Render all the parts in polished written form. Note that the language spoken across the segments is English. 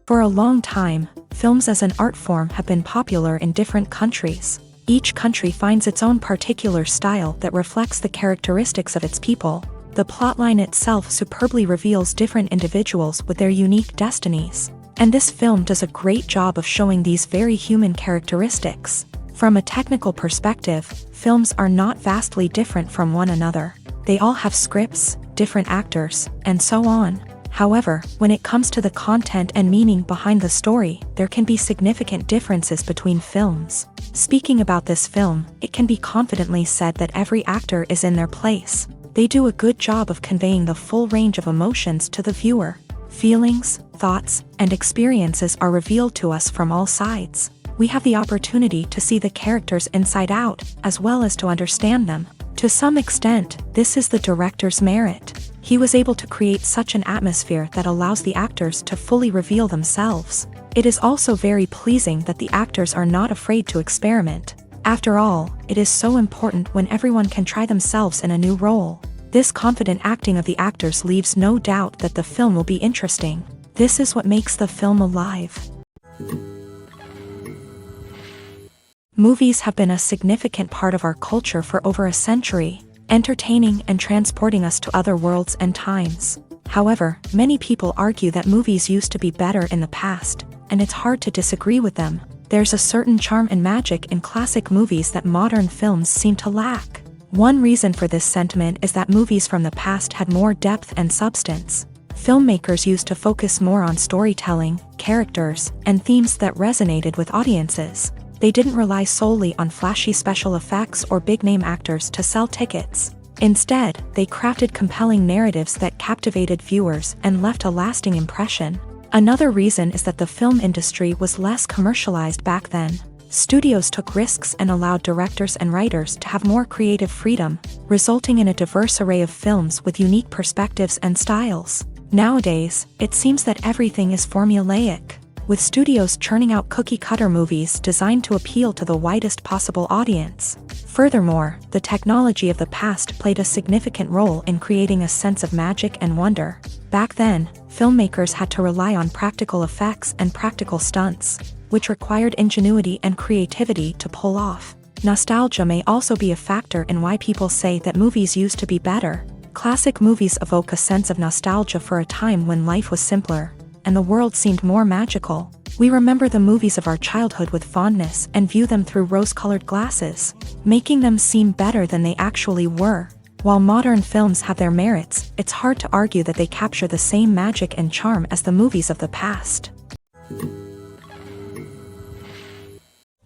For a long time, films as an art form have been popular in different countries. Each country finds its own particular style that reflects the characteristics of its people. The plotline itself superbly reveals different individuals with their unique destinies. And this film does a great job of showing these very human characteristics. From a technical perspective, films are not vastly different from one another. They all have scripts, different actors, and so on. However, when it comes to the content and meaning behind the story, there can be significant differences between films. Speaking about this film, it can be confidently said that every actor is in their place. They do a good job of conveying the full range of emotions to the viewer. Feelings, thoughts, and experiences are revealed to us from all sides. We have the opportunity to see the characters inside out, as well as to understand them. To some extent, this is the director's merit. He was able to create such an atmosphere that allows the actors to fully reveal themselves. It is also very pleasing that the actors are not afraid to experiment. After all, it is so important when everyone can try themselves in a new role. This confident acting of the actors leaves no doubt that the film will be interesting. This is what makes the film alive. Movies have been a significant part of our culture for over a century, entertaining and transporting us to other worlds and times. However, many people argue that movies used to be better in the past, and it's hard to disagree with them. There's a certain charm and magic in classic movies that modern films seem to lack. One reason for this sentiment is that movies from the past had more depth and substance. Filmmakers used to focus more on storytelling, characters, and themes that resonated with audiences. They didn't rely solely on flashy special effects or big-name actors to sell tickets. Instead, they crafted compelling narratives that captivated viewers and left a lasting impression. Another reason is that the film industry was less commercialized back then. Studios took risks and allowed directors and writers to have more creative freedom, resulting in a diverse array of films with unique perspectives and styles. Nowadays, it seems that everything is formulaic, with studios churning out cookie-cutter movies designed to appeal to the widest possible audience. Furthermore, the technology of the past played a significant role in creating a sense of magic and wonder. Back then, filmmakers had to rely on practical effects and practical stunts, which required ingenuity and creativity to pull off. Nostalgia may also be a factor in why people say that movies used to be better. Classic movies evoke a sense of nostalgia for a time when life was simpler, and the world seemed more magical. We remember the movies of our childhood with fondness and view them through rose-colored glasses, making them seem better than they actually were. While modern films have their merits, it's hard to argue that they capture the same magic and charm as the movies of the past.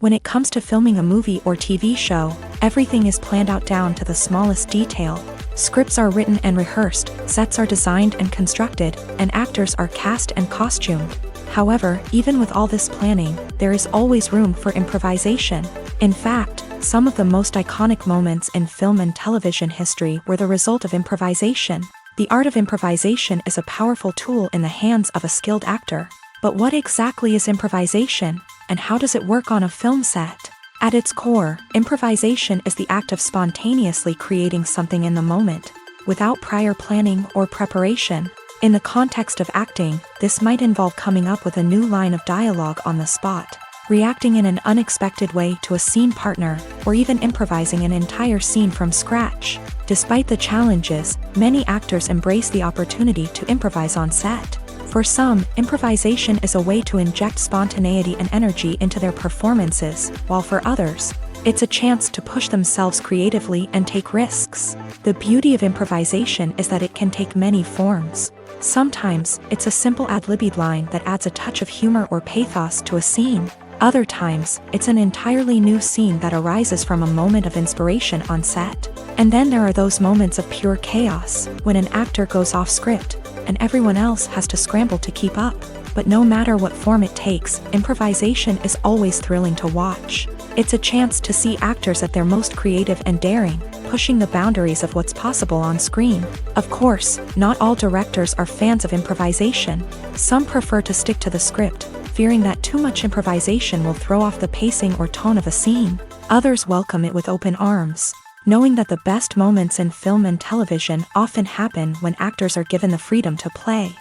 When it comes to filming a movie or TV show, everything is planned out down to the smallest detail. Scripts are written and rehearsed, sets are designed and constructed, and actors are cast and costumed. However, even with all this planning, there is always room for improvisation. In fact, some of the most iconic moments in film and television history were the result of improvisation. The art of improvisation is a powerful tool in the hands of a skilled actor. But what exactly is improvisation, and how does it work on a film set? At its core, improvisation is the act of spontaneously creating something in the moment, without prior planning or preparation. In the context of acting, this might involve coming up with a new line of dialogue on the spot, reacting in an unexpected way to a scene partner, or even improvising an entire scene from scratch. Despite the challenges, many actors embrace the opportunity to improvise on set. For some, improvisation is a way to inject spontaneity and energy into their performances, while for others, it's a chance to push themselves creatively and take risks. The beauty of improvisation is that it can take many forms. Sometimes, it's a simple ad-libbed line that adds a touch of humor or pathos to a scene. Other times, it's an entirely new scene that arises from a moment of inspiration on set. And then there are those moments of pure chaos, when an actor goes off script, and everyone else has to scramble to keep up. But no matter what form it takes, improvisation is always thrilling to watch. It's a chance to see actors at their most creative and daring, pushing the boundaries of what's possible on screen. Of course, not all directors are fans of improvisation. Some prefer to stick to the script, fearing that too much improvisation will throw off the pacing or tone of a scene. Others welcome it with open arms, knowing that the best moments in film and television often happen when actors are given the freedom to play.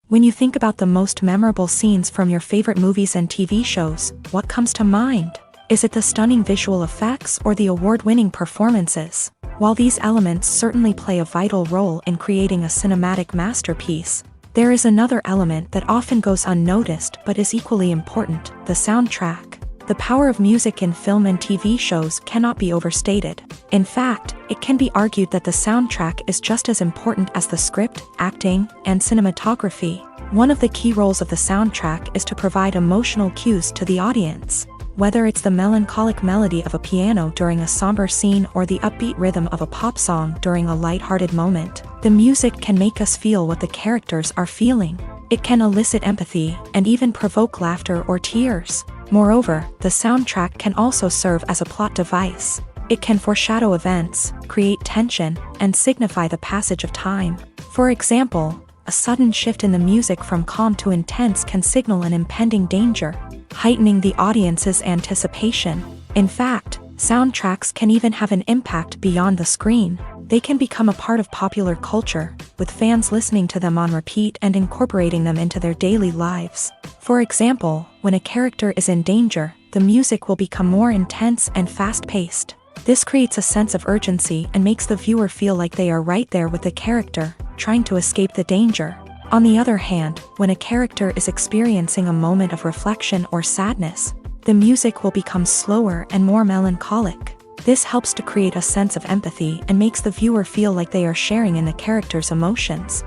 When you think about the most memorable scenes from your favorite movies and TV shows, what comes to mind? Is it the stunning visual effects or the award-winning performances? While these elements certainly play a vital role in creating a cinematic masterpiece, there is another element that often goes unnoticed but is equally important: the soundtrack. The power of music in film and TV shows cannot be overstated. In fact, it can be argued that the soundtrack is just as important as the script, acting, and cinematography. One of the key roles of the soundtrack is to provide emotional cues to the audience. Whether it's the melancholic melody of a piano during a somber scene or the upbeat rhythm of a pop song during a light-hearted moment, the music can make us feel what the characters are feeling. It can elicit empathy and even provoke laughter or tears. Moreover, the soundtrack can also serve as a plot device. It can foreshadow events, create tension, and signify the passage of time. For example, a sudden shift in the music from calm to intense can signal an impending danger, heightening the audience's anticipation. In fact, soundtracks can even have an impact beyond the screen. They can become a part of popular culture, with fans listening to them on repeat and incorporating them into their daily lives. For example, when a character is in danger, the music will become more intense and fast-paced. This creates a sense of urgency and makes the viewer feel like they are right there with the character, trying to escape the danger. On the other hand, when a character is experiencing a moment of reflection or sadness, the music will become slower and more melancholic. This helps to create a sense of empathy and makes the viewer feel like they are sharing in the character's emotions.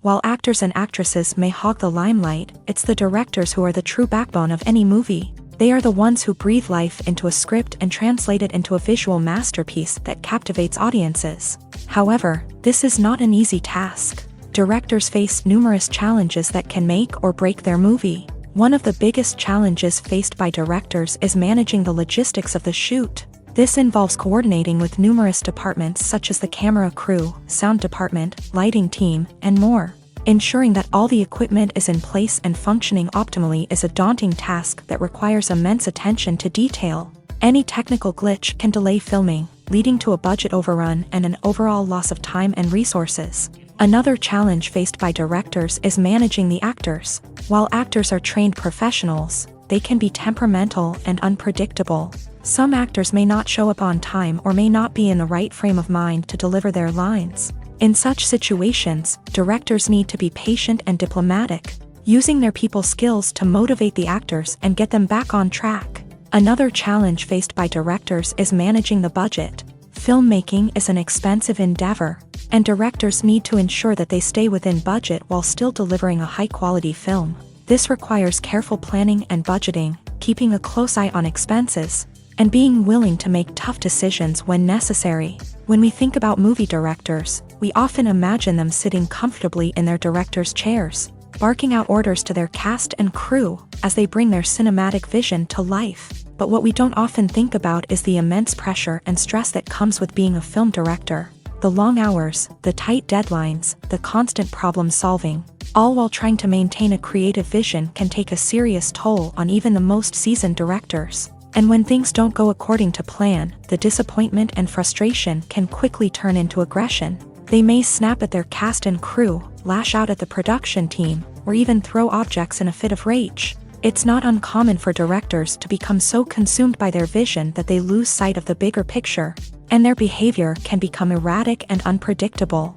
While actors and actresses may hog the limelight, it's the directors who are the true backbone of any movie. They are the ones who breathe life into a script and translate it into a visual masterpiece that captivates audiences. However, this is not an easy task. Directors face numerous challenges that can make or break their movie. One of the biggest challenges faced by directors is managing the logistics of the shoot. This involves coordinating with numerous departments such as the camera crew, sound department, lighting team, and more. Ensuring that all the equipment is in place and functioning optimally is a daunting task that requires immense attention to detail. Any technical glitch can delay filming, leading to a budget overrun and an overall loss of time and resources. Another challenge faced by directors is managing the actors. While actors are trained professionals, they can be temperamental and unpredictable. Some actors may not show up on time or may not be in the right frame of mind to deliver their lines. In such situations, directors need to be patient and diplomatic, using their people skills to motivate the actors and get them back on track. Another challenge faced by directors is managing the budget. Filmmaking is an expensive endeavor, and directors need to ensure that they stay within budget while still delivering a high-quality film. This requires careful planning and budgeting, keeping a close eye on expenses, and being willing to make tough decisions when necessary. When we think about movie directors, we often imagine them sitting comfortably in their director's chairs, barking out orders to their cast and crew as they bring their cinematic vision to life. But what we don't often think about is the immense pressure and stress that comes with being a film director. The long hours, the tight deadlines, the constant problem solving, all while trying to maintain a creative vision can take a serious toll on even the most seasoned directors. And when things don't go according to plan, the disappointment and frustration can quickly turn into aggression. They may snap at their cast and crew, lash out at the production team, or even throw objects in a fit of rage. It's not uncommon for directors to become so consumed by their vision that they lose sight of the bigger picture, and their behavior can become erratic and unpredictable.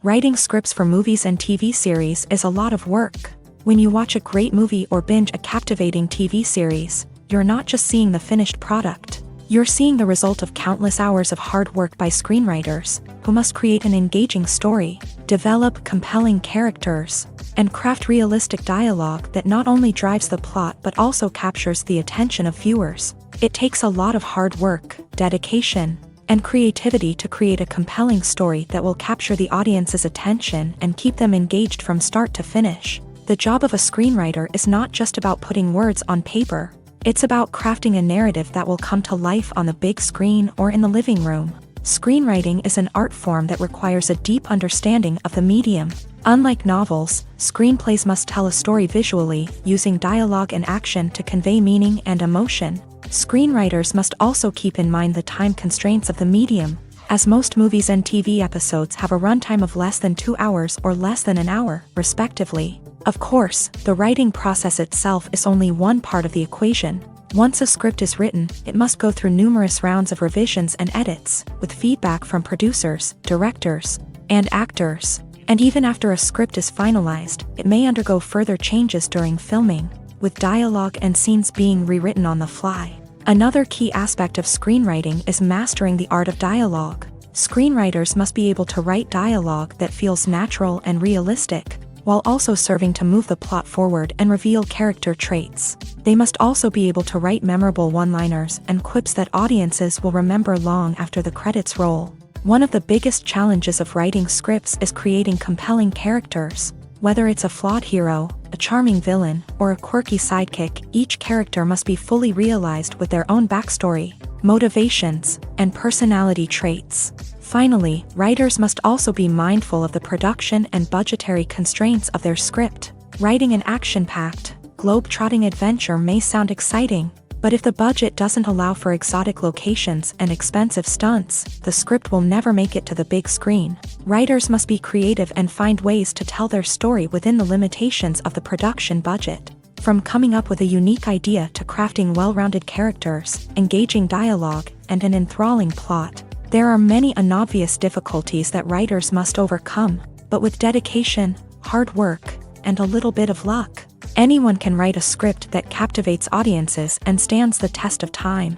Writing scripts for movies and TV series is a lot of work. When you watch a great movie or binge a captivating TV series, you're not just seeing the finished product. You're seeing the result of countless hours of hard work by screenwriters, who must create an engaging story, develop compelling characters, and craft realistic dialogue that not only drives the plot but also captures the attention of viewers. It takes a lot of hard work, dedication, and creativity to create a compelling story that will capture the audience's attention and keep them engaged from start to finish. The job of a screenwriter is not just about putting words on paper. It's about crafting a narrative that will come to life on the big screen or in the living room. Screenwriting is an art form that requires a deep understanding of the medium. Unlike novels, screenplays must tell a story visually, using dialogue and action to convey meaning and emotion. Screenwriters must also keep in mind the time constraints of the medium, as most movies and TV episodes have a runtime of less than 2 hours or less than an hour, respectively. Of course, the writing process itself is only one part of the equation. Once a script is written, it must go through numerous rounds of revisions and edits, with feedback from producers, directors, and actors. And even after a script is finalized, it may undergo further changes during filming, with dialogue and scenes being rewritten on the fly. Another key aspect of screenwriting is mastering the art of dialogue. Screenwriters must be able to write dialogue that feels natural and realistic, while also serving to move the plot forward and reveal character traits. They must also be able to write memorable one-liners and quips that audiences will remember long after the credits roll. One of the biggest challenges of writing scripts is creating compelling characters. Whether it's a flawed hero, a charming villain, or a quirky sidekick, each character must be fully realized with their own backstory, motivations, and personality traits. Finally, writers must also be mindful of the production and budgetary constraints of their script. Writing an action-packed, globe-trotting adventure may sound exciting, but if the budget doesn't allow for exotic locations and expensive stunts, the script will never make it to the big screen. Writers must be creative and find ways to tell their story within the limitations of the production budget. From coming up with a unique idea to crafting well-rounded characters, engaging dialogue, and an enthralling plot, there are many unobvious difficulties that writers must overcome, but with dedication, hard work, and a little bit of luck, anyone can write a script that captivates audiences and stands the test of time.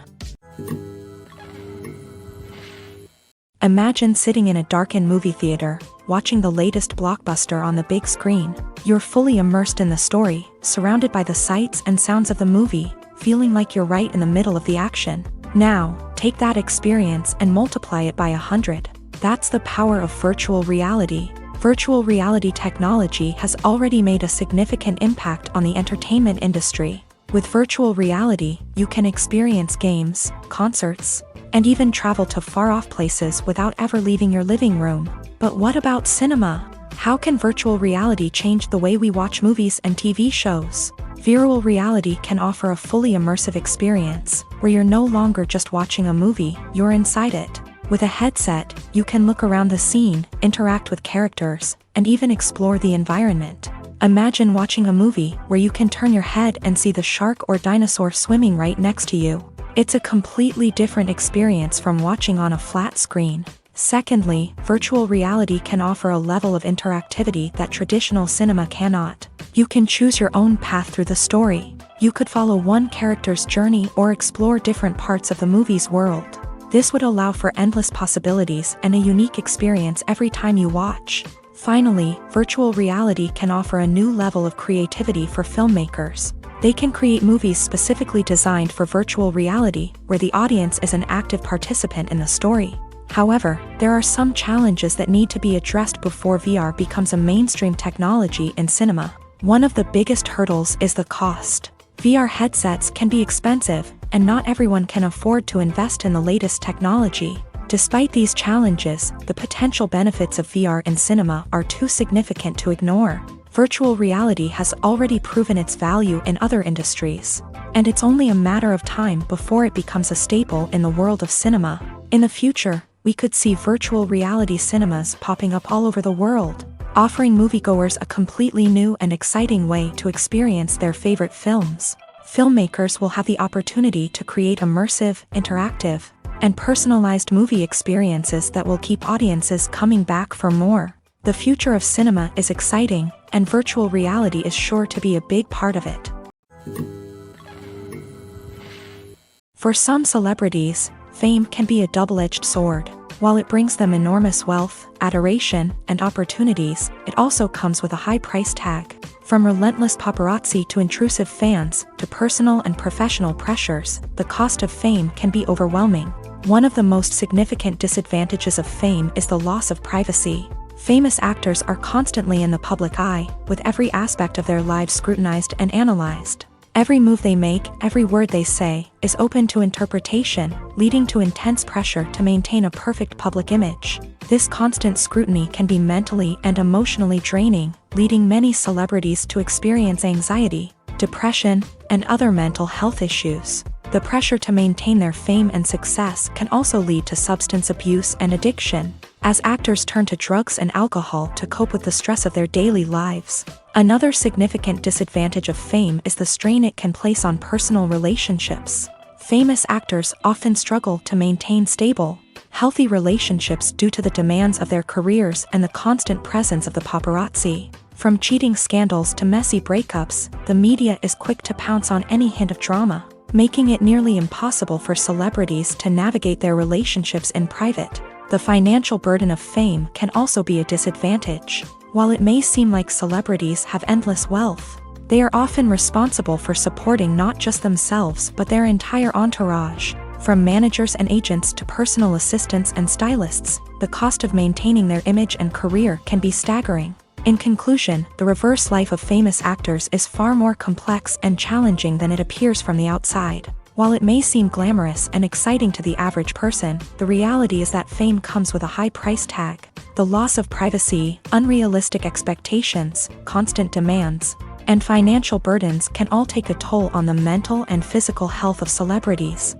Imagine sitting in a darkened movie theater, watching the latest blockbuster on the big screen. You're fully immersed in the story, surrounded by the sights and sounds of the movie, feeling like you're right in the middle of the action. Now, take that experience and multiply it by 100. That's the power of virtual reality. Virtual reality technology has already made a significant impact on the entertainment industry. With virtual reality, you can experience games, concerts, and even travel to far-off places without ever leaving your living room. But what about cinema? How can virtual reality change the way we watch movies and TV shows? Virtual reality can offer a fully immersive experience, where you're no longer just watching a movie, you're inside it. With a headset, you can look around the scene, interact with characters, and even explore the environment. Imagine watching a movie where you can turn your head and see the shark or dinosaur swimming right next to you. It's a completely different experience from watching on a flat screen. Secondly, virtual reality can offer a level of interactivity that traditional cinema cannot. You can choose your own path through the story. You could follow one character's journey or explore different parts of the movie's world. This would allow for endless possibilities and a unique experience every time you watch. Finally, virtual reality can offer a new level of creativity for filmmakers. They can create movies specifically designed for virtual reality, where the audience is an active participant in the story. However, there are some challenges that need to be addressed before VR becomes a mainstream technology in cinema. One of the biggest hurdles is the cost. VR headsets can be expensive, and not everyone can afford to invest in the latest technology. Despite these challenges, the potential benefits of VR in cinema are too significant to ignore. Virtual reality has already proven its value in other industries, and it's only a matter of time before it becomes a staple in the world of cinema. In the future, we could see virtual reality cinemas popping up all over the world, offering moviegoers a completely new and exciting way to experience their favorite films. Filmmakers will have the opportunity to create immersive, interactive, and personalized movie experiences that will keep audiences coming back for more. The future of cinema is exciting, and virtual reality is sure to be a big part of it. For some celebrities, fame can be a double-edged sword. While it brings them enormous wealth, adoration, and opportunities, it also comes with a high price tag. From relentless paparazzi to intrusive fans, to personal and professional pressures, the cost of fame can be overwhelming. One of the most significant disadvantages of fame is the loss of privacy. Famous actors are constantly in the public eye, with every aspect of their lives scrutinized and analyzed. Every move they make, every word they say, is open to interpretation, leading to intense pressure to maintain a perfect public image. This constant scrutiny can be mentally and emotionally draining, leading many celebrities to experience anxiety, depression, and other mental health issues. The pressure to maintain their fame and success can also lead to substance abuse and addiction, as actors turn to drugs and alcohol to cope with the stress of their daily lives. Another significant disadvantage of fame is the strain it can place on personal relationships. Famous actors often struggle to maintain stable, healthy relationships due to the demands of their careers and the constant presence of the paparazzi. From cheating scandals to messy breakups, the media is quick to pounce on any hint of drama, making it nearly impossible for celebrities to navigate their relationships in private. The financial burden of fame can also be a disadvantage. While it may seem like celebrities have endless wealth, they are often responsible for supporting not just themselves but their entire entourage. From managers and agents to personal assistants and stylists, the cost of maintaining their image and career can be staggering. In conclusion, the reverse life of famous actors is far more complex and challenging than it appears from the outside. While it may seem glamorous and exciting to the average person, the reality is that fame comes with a high price tag. The loss of privacy, unrealistic expectations, constant demands, and financial burdens can all take a toll on the mental and physical health of celebrities.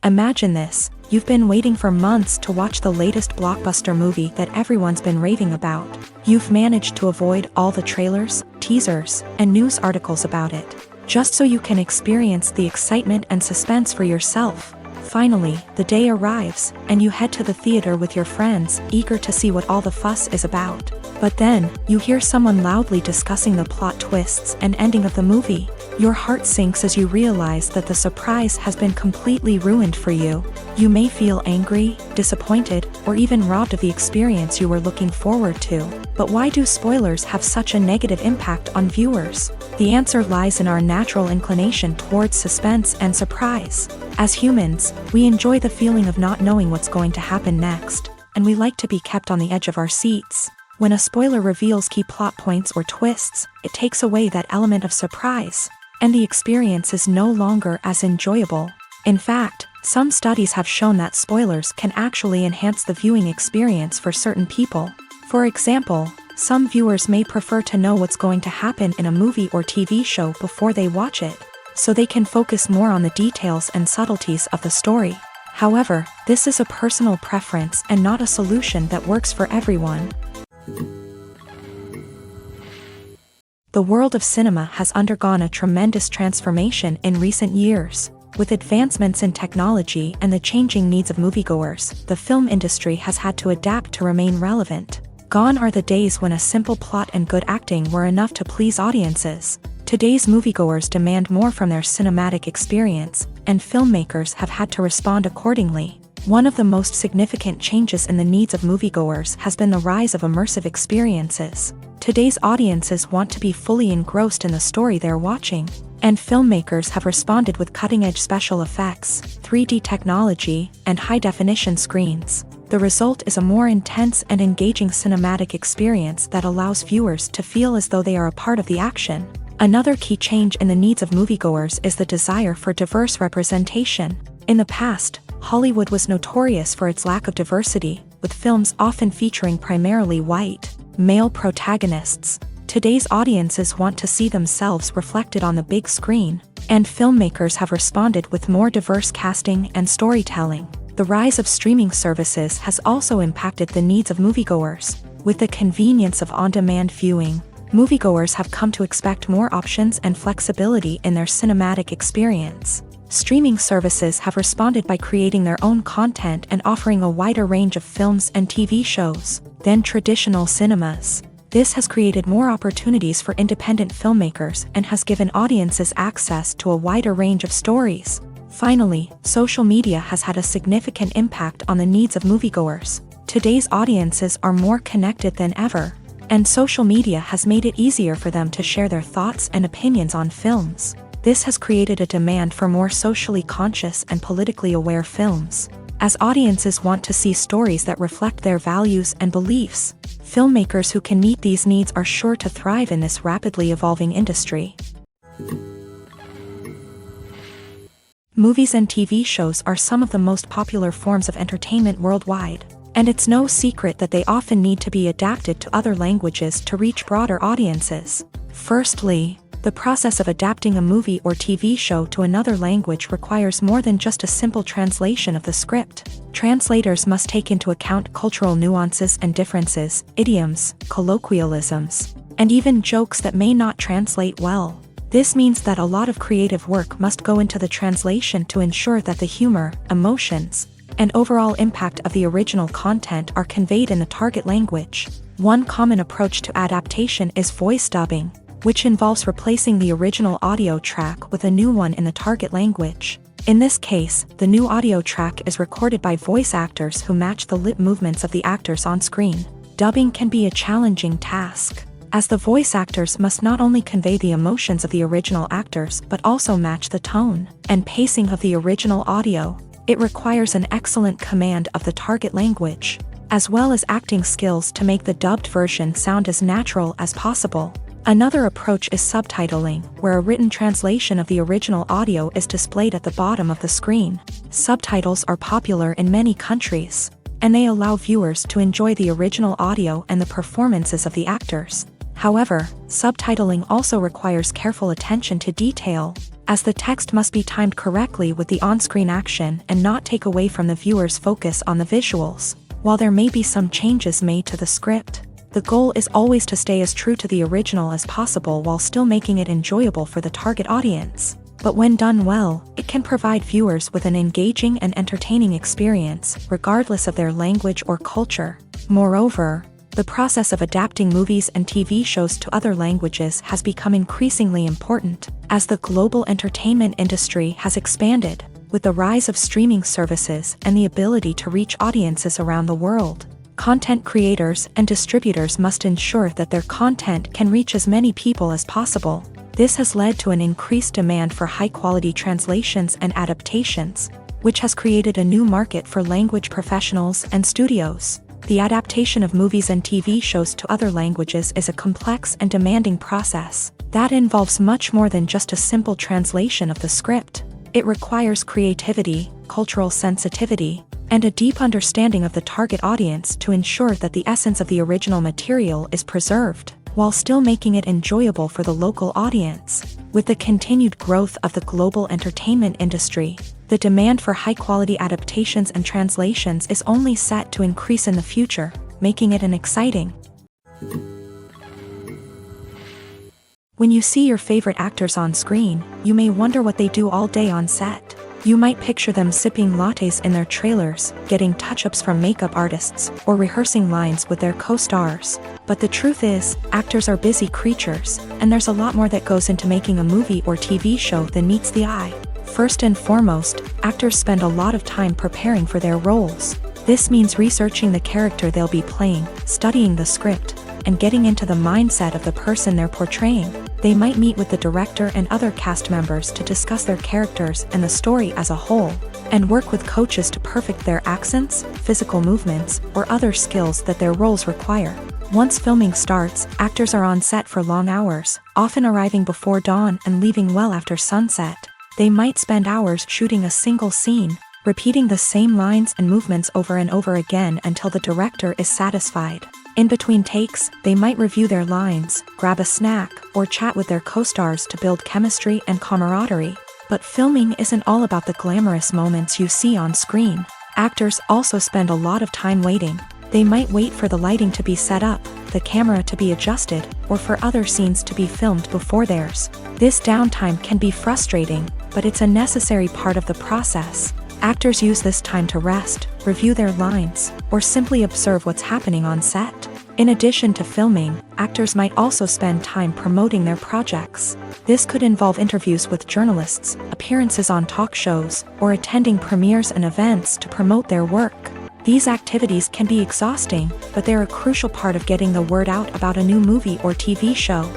Imagine this: you've been waiting for months to watch the latest blockbuster movie that everyone's been raving about. You've managed to avoid all the trailers, teasers, and news articles about it, just so you can experience the excitement and suspense for yourself. Finally, the day arrives, and you head to the theater with your friends, eager to see what all the fuss is about. But then, you hear someone loudly discussing the plot twists and ending of the movie. Your heart sinks as you realize that the surprise has been completely ruined for you. You may feel angry, disappointed, or even robbed of the experience you were looking forward to. But why do spoilers have such a negative impact on viewers? The answer lies in our natural inclination towards suspense and surprise. As humans, we enjoy the feeling of not knowing what's going to happen next, and we like to be kept on the edge of our seats. When a spoiler reveals key plot points or twists, it takes away that element of surprise, and the experience is no longer as enjoyable. In fact, some studies have shown that spoilers can actually enhance the viewing experience for certain people. For example, some viewers may prefer to know what's going to happen in a movie or TV show before they watch it, so they can focus more on the details and subtleties of the story. However, this is a personal preference and not a solution that works for everyone. The world of cinema has undergone a tremendous transformation in recent years. With advancements in technology and the changing needs of moviegoers, the film industry has had to adapt to remain relevant. Gone are the days when a simple plot and good acting were enough to please audiences. Today's moviegoers demand more from their cinematic experience, and filmmakers have had to respond accordingly. One of the most significant changes in the needs of moviegoers has been the rise of immersive experiences. Today's audiences want to be fully engrossed in the story they're watching, and filmmakers have responded with cutting-edge special effects, 3D technology, and high-definition screens. The result is a more intense and engaging cinematic experience that allows viewers to feel as though they are a part of the action. Another key change in the needs of moviegoers is the desire for diverse representation. In the past, Hollywood was notorious for its lack of diversity, with films often featuring primarily white, male protagonists. Today's audiences want to see themselves reflected on the big screen, and filmmakers have responded with more diverse casting and storytelling. The rise of streaming services has also impacted the needs of moviegoers. With the convenience of on-demand viewing, moviegoers have come to expect more options and flexibility in their cinematic experience. Streaming services have responded by creating their own content and offering a wider range of films and TV shows than traditional cinemas. This has created more opportunities for independent filmmakers and has given audiences access to a wider range of stories. Finally, social media has had a significant impact on the needs of moviegoers. Today's audiences are more connected than ever, and social media has made it easier for them to share their thoughts and opinions on films. This has created a demand for more socially conscious and politically aware films. As audiences want to see stories that reflect their values and beliefs, filmmakers who can meet these needs are sure to thrive in this rapidly evolving industry. Movies and TV shows are some of the most popular forms of entertainment worldwide, and it's no secret that they often need to be adapted to other languages to reach broader audiences. Firstly, The process of adapting a movie or TV show to another language requires more than just a simple translation of the script. Translators must take into account cultural nuances and differences, idioms, colloquialisms, and even jokes that may not translate well. This means that a lot of creative work must go into the translation to ensure that the humor, emotions, and overall impact of the original content are conveyed in the target language. One common approach to adaptation is voice dubbing, which involves replacing the original audio track with a new one in the target language. In this case, the new audio track is recorded by voice actors who match the lip movements of the actors on screen. Dubbing can be a challenging task, as the voice actors must not only convey the emotions of the original actors but also match the tone and pacing of the original audio. It requires an excellent command of the target language, as well as acting skills to make the dubbed version sound as natural as possible. Another approach is subtitling, where a written translation of the original audio is displayed at the bottom of the screen. Subtitles are popular in many countries, and they allow viewers to enjoy the original audio and the performances of the actors. However, subtitling also requires careful attention to detail, as the text must be timed correctly with the on-screen action and not take away from the viewer's focus on the visuals. While there may be some changes made to the script, the goal is always to stay as true to the original as possible while still making it enjoyable for the target audience. But when done well, it can provide viewers with an engaging and entertaining experience, regardless of their language or culture. Moreover, the process of adapting movies and TV shows to other languages has become increasingly important, as the global entertainment industry has expanded, with the rise of streaming services and the ability to reach audiences around the world. Content creators and distributors must ensure that their content can reach as many people as possible. This has led to an increased demand for high-quality translations and adaptations, which has created a new market for language professionals and studios. The adaptation of movies and TV shows to other languages is a complex and demanding process that involves much more than just a simple translation of the script. It requires creativity, cultural sensitivity, and a deep understanding of the target audience to ensure that the essence of the original material is preserved, while still making it enjoyable for the local audience. With the continued growth of the global entertainment industry, the demand for high-quality adaptations and translations is only set to increase in the future, making it an exciting. When you see your favorite actors on screen, you may wonder what they do all day on set. You might picture them sipping lattes in their trailers, getting touch-ups from makeup artists, or rehearsing lines with their co-stars. But the truth is, actors are busy creatures, and there's a lot more that goes into making a movie or TV show than meets the eye. First and foremost, actors spend a lot of time preparing for their roles. This means researching the character they'll be playing, studying the script, and getting into the mindset of the person they're portraying. They might meet with the director and other cast members to discuss their characters and the story as a whole, and work with coaches to perfect their accents, physical movements, or other skills that their roles require. Once filming starts, actors are on set for long hours, often arriving before dawn and leaving well after sunset. They might spend hours shooting a single scene, repeating the same lines and movements over and over again until the director is satisfied. In between takes, they might review their lines, grab a snack, or chat with their co-stars to build chemistry and camaraderie. But filming isn't all about the glamorous moments you see on screen. Actors also spend a lot of time waiting. They might wait for the lighting to be set up, the camera to be adjusted, or for other scenes to be filmed before theirs. This downtime can be frustrating, but it's a necessary part of the process. Actors use this time to rest, review their lines, or simply observe what's happening on set. In addition to filming, actors might also spend time promoting their projects. This could involve interviews with journalists, appearances on talk shows, or attending premieres and events to promote their work. These activities can be exhausting, but they're a crucial part of getting the word out about a new movie or TV show.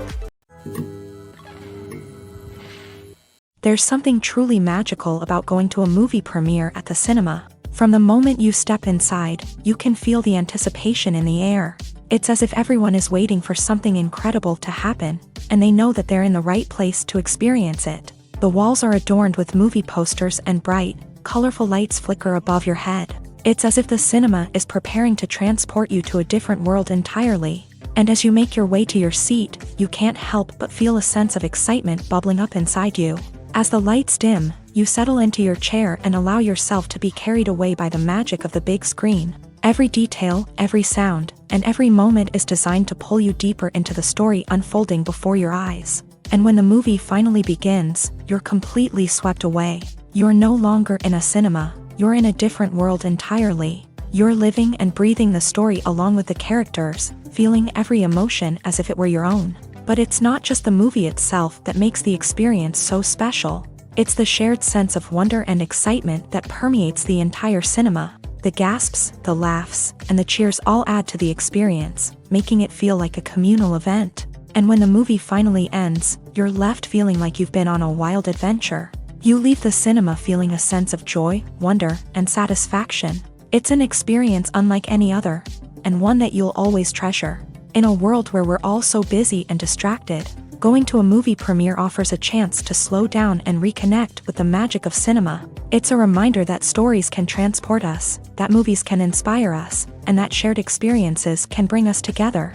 There's something truly magical about going to a movie premiere at the cinema. From the moment you step inside, you can feel the anticipation in the air. It's as if everyone is waiting for something incredible to happen, and they know that they're in the right place to experience it. The walls are adorned with movie posters and bright, colorful lights flicker above your head. It's as if the cinema is preparing to transport you to a different world entirely. And as you make your way to your seat, you can't help but feel a sense of excitement bubbling up inside you. As the lights dim, you settle into your chair and allow yourself to be carried away by the magic of the big screen. Every detail, every sound, and every moment is designed to pull you deeper into the story unfolding before your eyes. And when the movie finally begins, you're completely swept away. You're no longer in a cinema, you're in a different world entirely. You're living and breathing the story along with the characters, feeling every emotion as if it were your own. But it's not just the movie itself that makes the experience so special. It's the shared sense of wonder and excitement that permeates the entire cinema. The gasps, the laughs, and the cheers all add to the experience, making it feel like a communal event. And when the movie finally ends, you're left feeling like you've been on a wild adventure. You leave the cinema feeling a sense of joy, wonder, and satisfaction. It's an experience unlike any other, and one that you'll always treasure. In a world where we're all so busy and distracted, going to a movie premiere offers a chance to slow down and reconnect with the magic of cinema. It's a reminder that stories can transport us, that movies can inspire us, and that shared experiences can bring us together.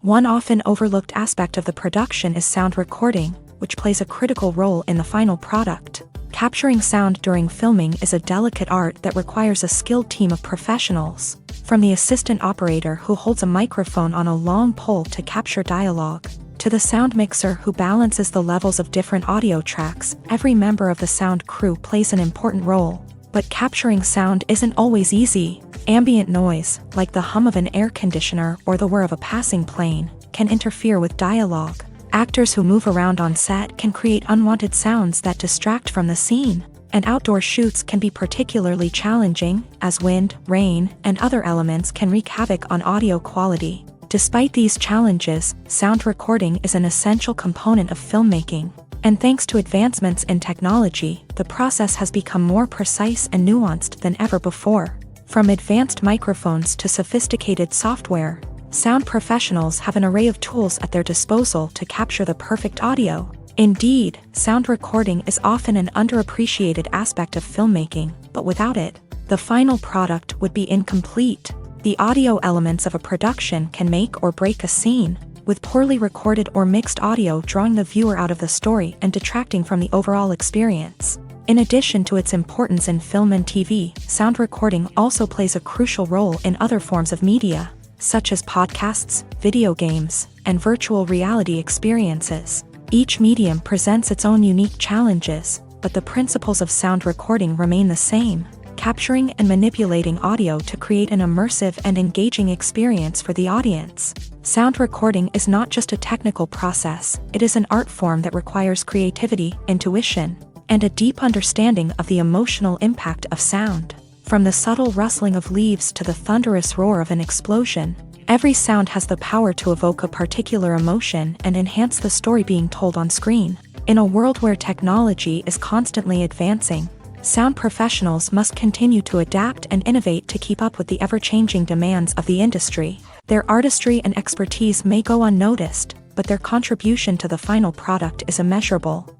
One often overlooked aspect of the production is sound recording, which plays a critical role in the final product. Capturing sound during filming is a delicate art that requires a skilled team of professionals. From the assistant operator who holds a microphone on a long pole to capture dialogue, to the sound mixer who balances the levels of different audio tracks, every member of the sound crew plays an important role. But capturing sound isn't always easy. Ambient noise, like the hum of an air conditioner or the whir of a passing plane, can interfere with dialogue. Actors who move around on set can create unwanted sounds that distract from the scene. And outdoor shoots can be particularly challenging, as wind, rain, and other elements can wreak havoc on audio quality. Despite these challenges, sound recording is an essential component of filmmaking. And thanks to advancements in technology, the process has become more precise and nuanced than ever before. From advanced microphones to sophisticated software, sound professionals have an array of tools at their disposal to capture the perfect audio. Indeed, sound recording is often an underappreciated aspect of filmmaking, but without it, the final product would be incomplete. The audio elements of a production can make or break a scene, with poorly recorded or mixed audio drawing the viewer out of the story and detracting from the overall experience. In addition to its importance in film and TV, sound recording also plays a crucial role in other forms of media, such as podcasts, video games, and virtual reality experiences. Each medium presents its own unique challenges, but the principles of sound recording remain the same, capturing and manipulating audio to create an immersive and engaging experience for the audience. Sound recording is not just a technical process, it is an art form that requires creativity, intuition, and a deep understanding of the emotional impact of sound. From the subtle rustling of leaves to the thunderous roar of an explosion, every sound has the power to evoke a particular emotion and enhance the story being told on screen. In a world where technology is constantly advancing, sound professionals must continue to adapt and innovate to keep up with the ever-changing demands of the industry. Their artistry and expertise may go unnoticed, but their contribution to the final product is immeasurable.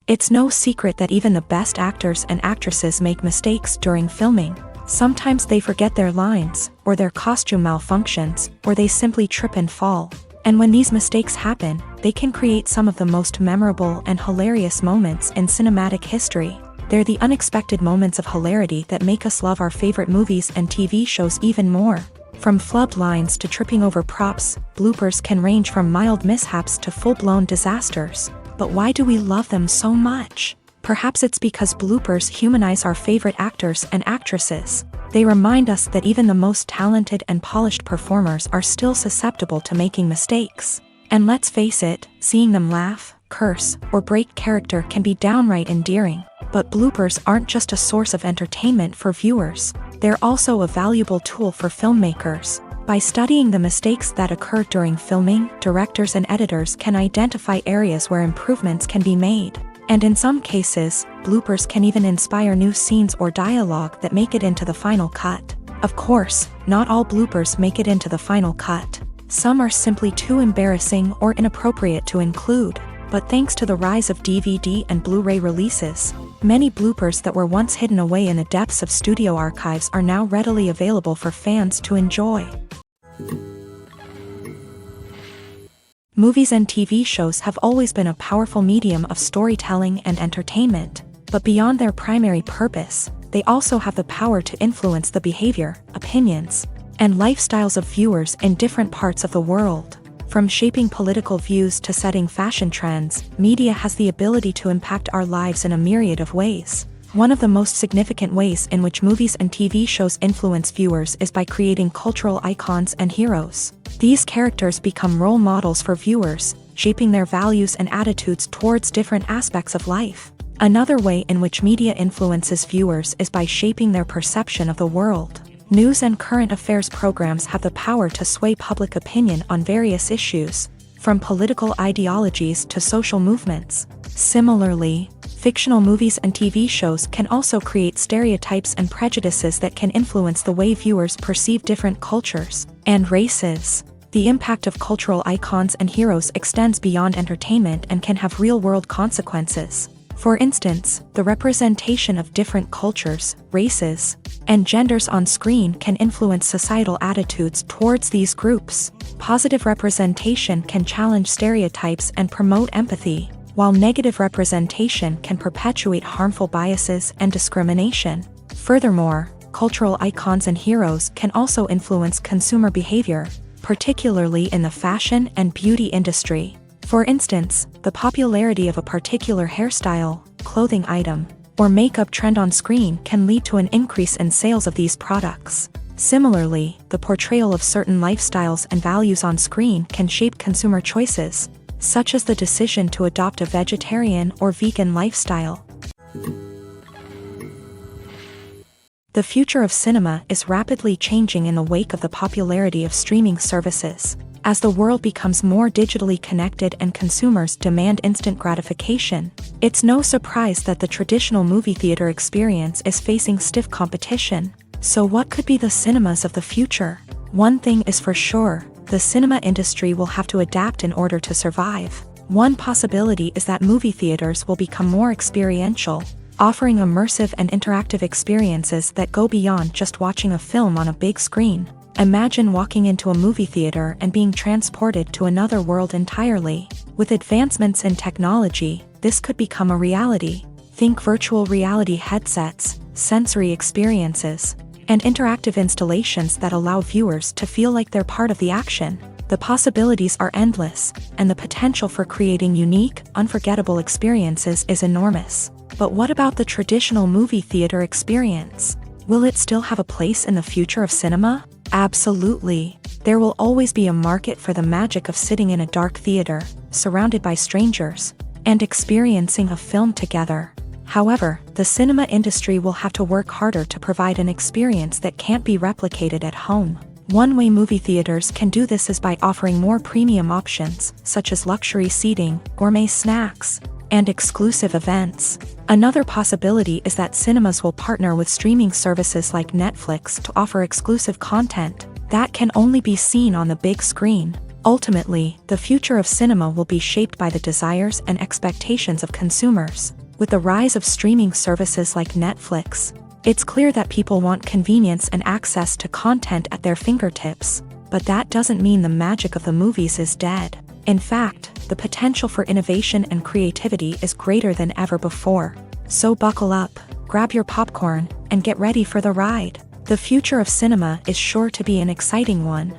It's no secret that even the best actors and actresses make mistakes during filming. Sometimes they forget their lines, or their costume malfunctions, or they simply trip and fall. And when these mistakes happen, they can create some of the most memorable and hilarious moments in cinematic history. They're the unexpected moments of hilarity that make us love our favorite movies and TV shows even more. From flubbed lines to tripping over props, bloopers can range from mild mishaps to full-blown disasters. But why do we love them so much? Perhaps it's because bloopers humanize our favorite actors and actresses. They remind us that even the most talented and polished performers are still susceptible to making mistakes. And let's face it, seeing them laugh, curse, or break character can be downright endearing. But bloopers aren't just a source of entertainment for viewers. They're also a valuable tool for filmmakers. By studying the mistakes that occur during filming, directors and editors can identify areas where improvements can be made. And in some cases, bloopers can even inspire new scenes or dialogue that make it into the final cut. Of course, not all bloopers make it into the final cut. Some are simply too embarrassing or inappropriate to include. But thanks to the rise of DVD and Blu-ray releases, many bloopers that were once hidden away in the depths of studio archives are now readily available for fans to enjoy. Movies and TV shows have always been a powerful medium of storytelling and entertainment, but beyond their primary purpose, they also have the power to influence the behavior, opinions, and lifestyles of viewers in different parts of the world. From shaping political views to setting fashion trends, media has the ability to impact our lives in a myriad of ways. One of the most significant ways in which movies and TV shows influence viewers is by creating cultural icons and heroes. These characters become role models for viewers, shaping their values and attitudes towards different aspects of life. Another way in which media influences viewers is by shaping their perception of the world. News and current affairs programs have the power to sway public opinion on various issues, from political ideologies to social movements. Similarly, fictional movies and TV shows can also create stereotypes and prejudices that can influence the way viewers perceive different cultures and races. The impact of cultural icons and heroes extends beyond entertainment and can have real-world consequences. For instance, the representation of different cultures, races, and genders on screen can influence societal attitudes towards these groups. Positive representation can challenge stereotypes and promote empathy, while negative representation can perpetuate harmful biases and discrimination. Furthermore, cultural icons and heroes can also influence consumer behavior, particularly in the fashion and beauty industry. For instance, the popularity of a particular hairstyle, clothing item, or makeup trend on screen can lead to an increase in sales of these products. Similarly, the portrayal of certain lifestyles and values on screen can shape consumer choices, such as the decision to adopt a vegetarian or vegan lifestyle. The future of cinema is rapidly changing in the wake of the popularity of streaming services. As the world becomes more digitally connected and consumers demand instant gratification, it's no surprise that the traditional movie theater experience is facing stiff competition. So what could be the cinemas of the future? One thing is for sure, the cinema industry will have to adapt in order to survive. One possibility is that movie theaters will become more experiential, offering immersive and interactive experiences that go beyond just watching a film on a big screen. Imagine walking into a movie theater and being transported to another world entirely. With advancements in technology, this could become a reality. Think virtual reality headsets, sensory experiences, and interactive installations that allow viewers to feel like they're part of the action. The possibilities are endless, and the potential for creating unique, unforgettable experiences is enormous. But what about the traditional movie theater experience? Will it still have a place in the future of cinema? Absolutely. There will always be a market for the magic of sitting in a dark theater, surrounded by strangers, and experiencing a film together. However, the cinema industry will have to work harder to provide an experience that can't be replicated at home. One way movie theaters can do this is by offering more premium options, such as luxury seating, gourmet snacks, and exclusive events. Another possibility is that cinemas will partner with streaming services like Netflix to offer exclusive content that can only be seen on the big screen. Ultimately, the future of cinema will be shaped by the desires and expectations of consumers. With the rise of streaming services like Netflix, it's clear that people want convenience and access to content at their fingertips, but that doesn't mean the magic of the movies is dead. In fact, the potential for innovation and creativity is greater than ever before. So buckle up, grab your popcorn, and get ready for the ride. The future of cinema is sure to be an exciting one.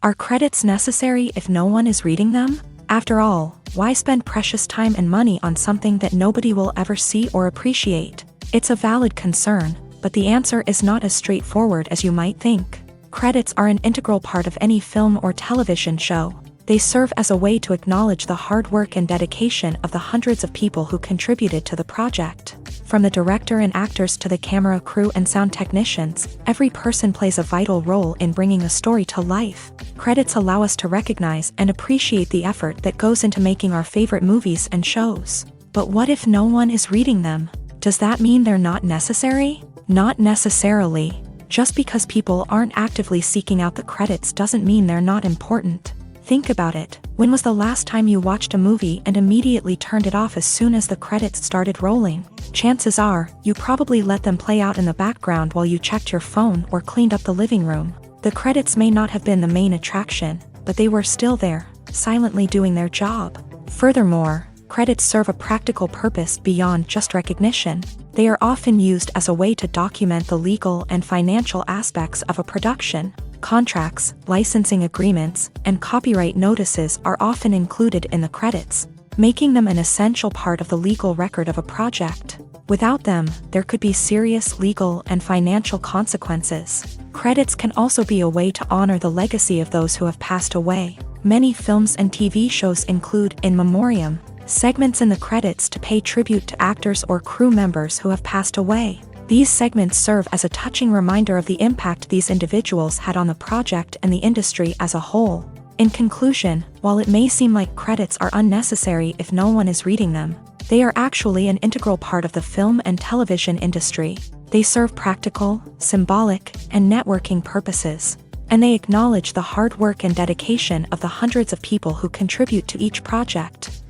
Are credits necessary if no one is reading them? After all, why spend precious time and money on something that nobody will ever see or appreciate? It's a valid concern, but the answer is not as straightforward as you might think. Credits are an integral part of any film or television show. They serve as a way to acknowledge the hard work and dedication of the hundreds of people who contributed to the project. From the director and actors to the camera crew and sound technicians, every person plays a vital role in bringing a story to life. Credits allow us to recognize and appreciate the effort that goes into making our favorite movies and shows. But what if no one is reading them? Does that mean they're not necessary? Not necessarily. Just because people aren't actively seeking out the credits doesn't mean they're not important. Think about it. When was the last time you watched a movie and immediately turned it off as soon as the credits started rolling? Chances are, you probably let them play out in the background while you checked your phone or cleaned up the living room. The credits may not have been the main attraction, but they were still there, silently doing their job. Furthermore, credits serve a practical purpose beyond just recognition. They are often used as a way to document the legal and financial aspects of a production. Contracts, licensing agreements, and copyright notices are often included in the credits, making them an essential part of the legal record of a project. Without them, there could be serious legal and financial consequences. Credits can also be a way to honor the legacy of those who have passed away. Many films and TV shows include in memoriam segments in the credits to pay tribute to actors or crew members who have passed away. These segments serve as a touching reminder of the impact these individuals had on the project and the industry as a whole. In conclusion, while it may seem like credits are unnecessary if no one is reading them, they are actually an integral part of the film and television industry. They serve practical, symbolic, and networking purposes, and they acknowledge the hard work and dedication of the hundreds of people who contribute to each project.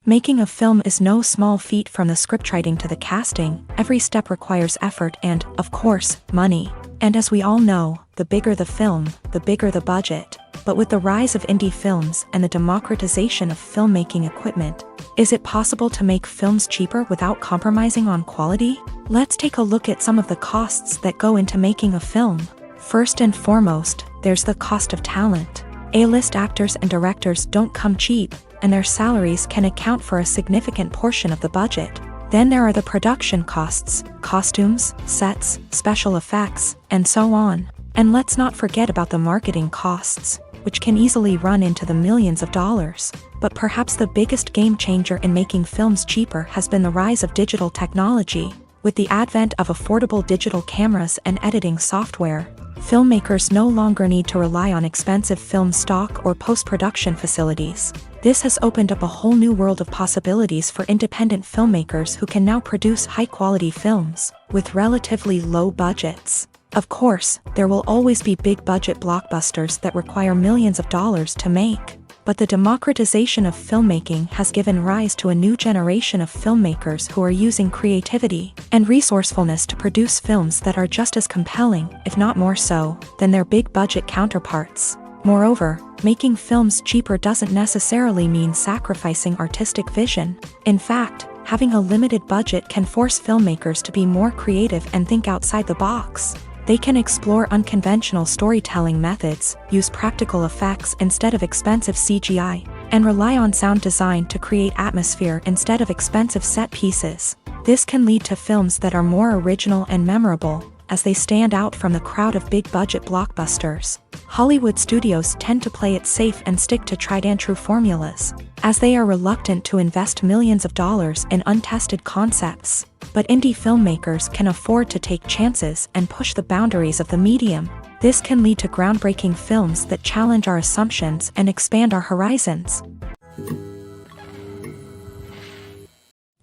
Making a film is no small feat. From the scriptwriting to the casting, every step requires effort and, of course, money. And as we all know, the bigger the film, the bigger the budget. But with the rise of indie films and the democratization of filmmaking equipment, is it possible to make films cheaper without compromising on quality? Let's take a look at some of the costs that go into making a film. First and foremost, there's the cost of talent. A-list actors and directors don't come cheap, and their salaries can account for a significant portion of the budget. Then there are the production costs, costumes, sets, special effects, and so on. And let's not forget about the marketing costs, which can easily run into the millions of dollars. But perhaps the biggest game changer in making films cheaper has been the rise of digital technology. With the advent of affordable digital cameras and editing software, filmmakers no longer need to rely on expensive film stock or post-production facilities. This has opened up a whole new world of possibilities for independent filmmakers who can now produce high-quality films with relatively low budgets. Of course, there will always be big-budget blockbusters that require millions of dollars to make. But the democratization of filmmaking has given rise to a new generation of filmmakers who are using creativity and resourcefulness to produce films that are just as compelling, if not more so, than their big-budget counterparts. Moreover, making films cheaper doesn't necessarily mean sacrificing artistic vision. In fact, having a limited budget can force filmmakers to be more creative and think outside the box. They can explore unconventional storytelling methods, use practical effects instead of expensive CGI, and rely on sound design to create atmosphere instead of expensive set pieces. This can lead to films that are more original and memorable, as they stand out from the crowd of big-budget blockbusters. Hollywood studios tend to play it safe and stick to tried-and-true formulas, as they are reluctant to invest millions of dollars in untested concepts. But indie filmmakers can afford to take chances and push the boundaries of the medium. This can lead to groundbreaking films that challenge our assumptions and expand our horizons.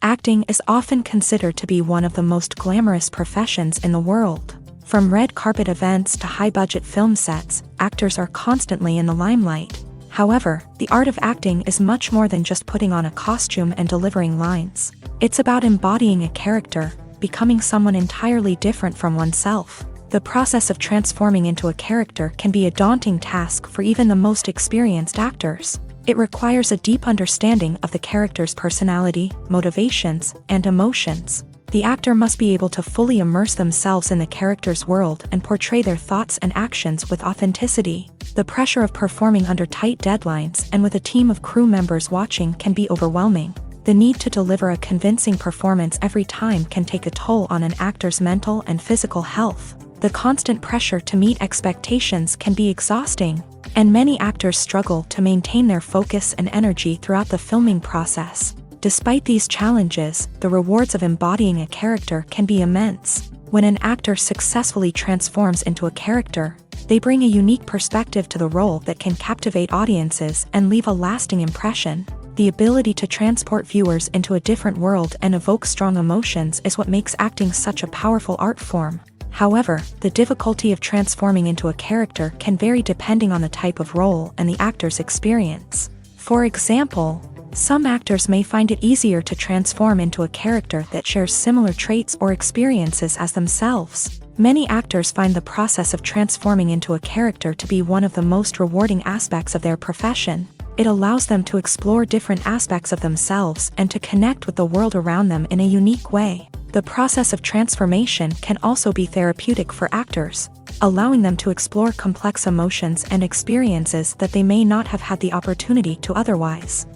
Acting is often considered to be one of the most glamorous professions in the world. From red carpet events to high-budget film sets, actors are constantly in the limelight. However, the art of acting is much more than just putting on a costume and delivering lines. It's about embodying a character, becoming someone entirely different from oneself. The process of transforming into a character can be a daunting task for even the most experienced actors. It requires a deep understanding of the character's personality, motivations, and emotions. The actor must be able to fully immerse themselves in the character's world and portray their thoughts and actions with authenticity. The pressure of performing under tight deadlines and with a team of crew members watching can be overwhelming. The need to deliver a convincing performance every time can take a toll on an actor's mental and physical health. The constant pressure to meet expectations can be exhausting, and many actors struggle to maintain their focus and energy throughout the filming process. Despite these challenges, the rewards of embodying a character can be immense. When an actor successfully transforms into a character, they bring a unique perspective to the role that can captivate audiences and leave a lasting impression. The ability to transport viewers into a different world and evoke strong emotions is what makes acting such a powerful art form. However, the difficulty of transforming into a character can vary depending on the type of role and the actor's experience. For example, some actors may find it easier to transform into a character that shares similar traits or experiences as themselves. Many actors find the process of transforming into a character to be one of the most rewarding aspects of their profession. It allows them to explore different aspects of themselves and to connect with the world around them in a unique way. The process of transformation can also be therapeutic for actors, allowing them to explore complex emotions and experiences that they may not have had the opportunity to otherwise.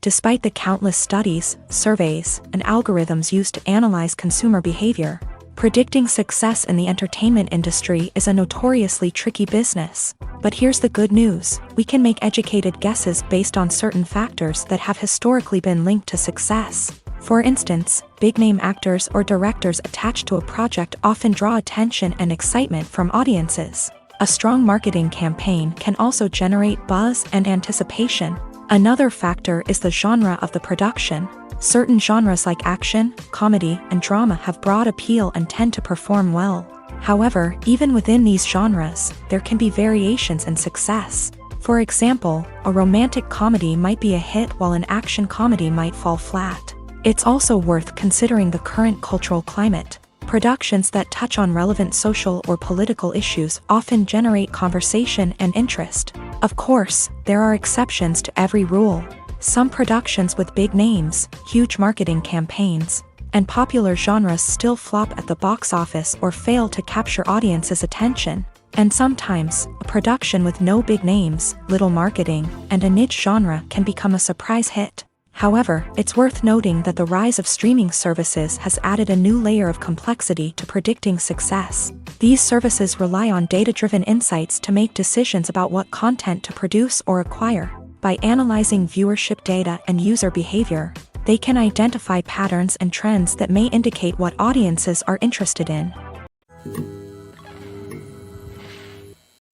Despite the countless studies, surveys, and algorithms used to analyze consumer behavior, predicting success in the entertainment industry is a notoriously tricky business. But here's the good news: we can make educated guesses based on certain factors that have historically been linked to success. For instance, big-name actors or directors attached to a project often draw attention and excitement from audiences. A strong marketing campaign can also generate buzz and anticipation. Another factor is the genre of the production. Certain genres like action, comedy, and drama have broad appeal and tend to perform well. However, even within these genres, there can be variations in success. For example, a romantic comedy might be a hit while an action comedy might fall flat. It's also worth considering the current cultural climate. Productions that touch on relevant social or political issues often generate conversation and interest. Of course, there are exceptions to every rule. Some productions with big names, huge marketing campaigns, and popular genres still flop at the box office or fail to capture audiences' attention. And sometimes, a production with no big names, little marketing, and a niche genre can become a surprise hit. However, it's worth noting that the rise of streaming services has added a new layer of complexity to predicting success. These services rely on data-driven insights to make decisions about what content to produce or acquire. By analyzing viewership data and user behavior, they can identify patterns and trends that may indicate what audiences are interested in.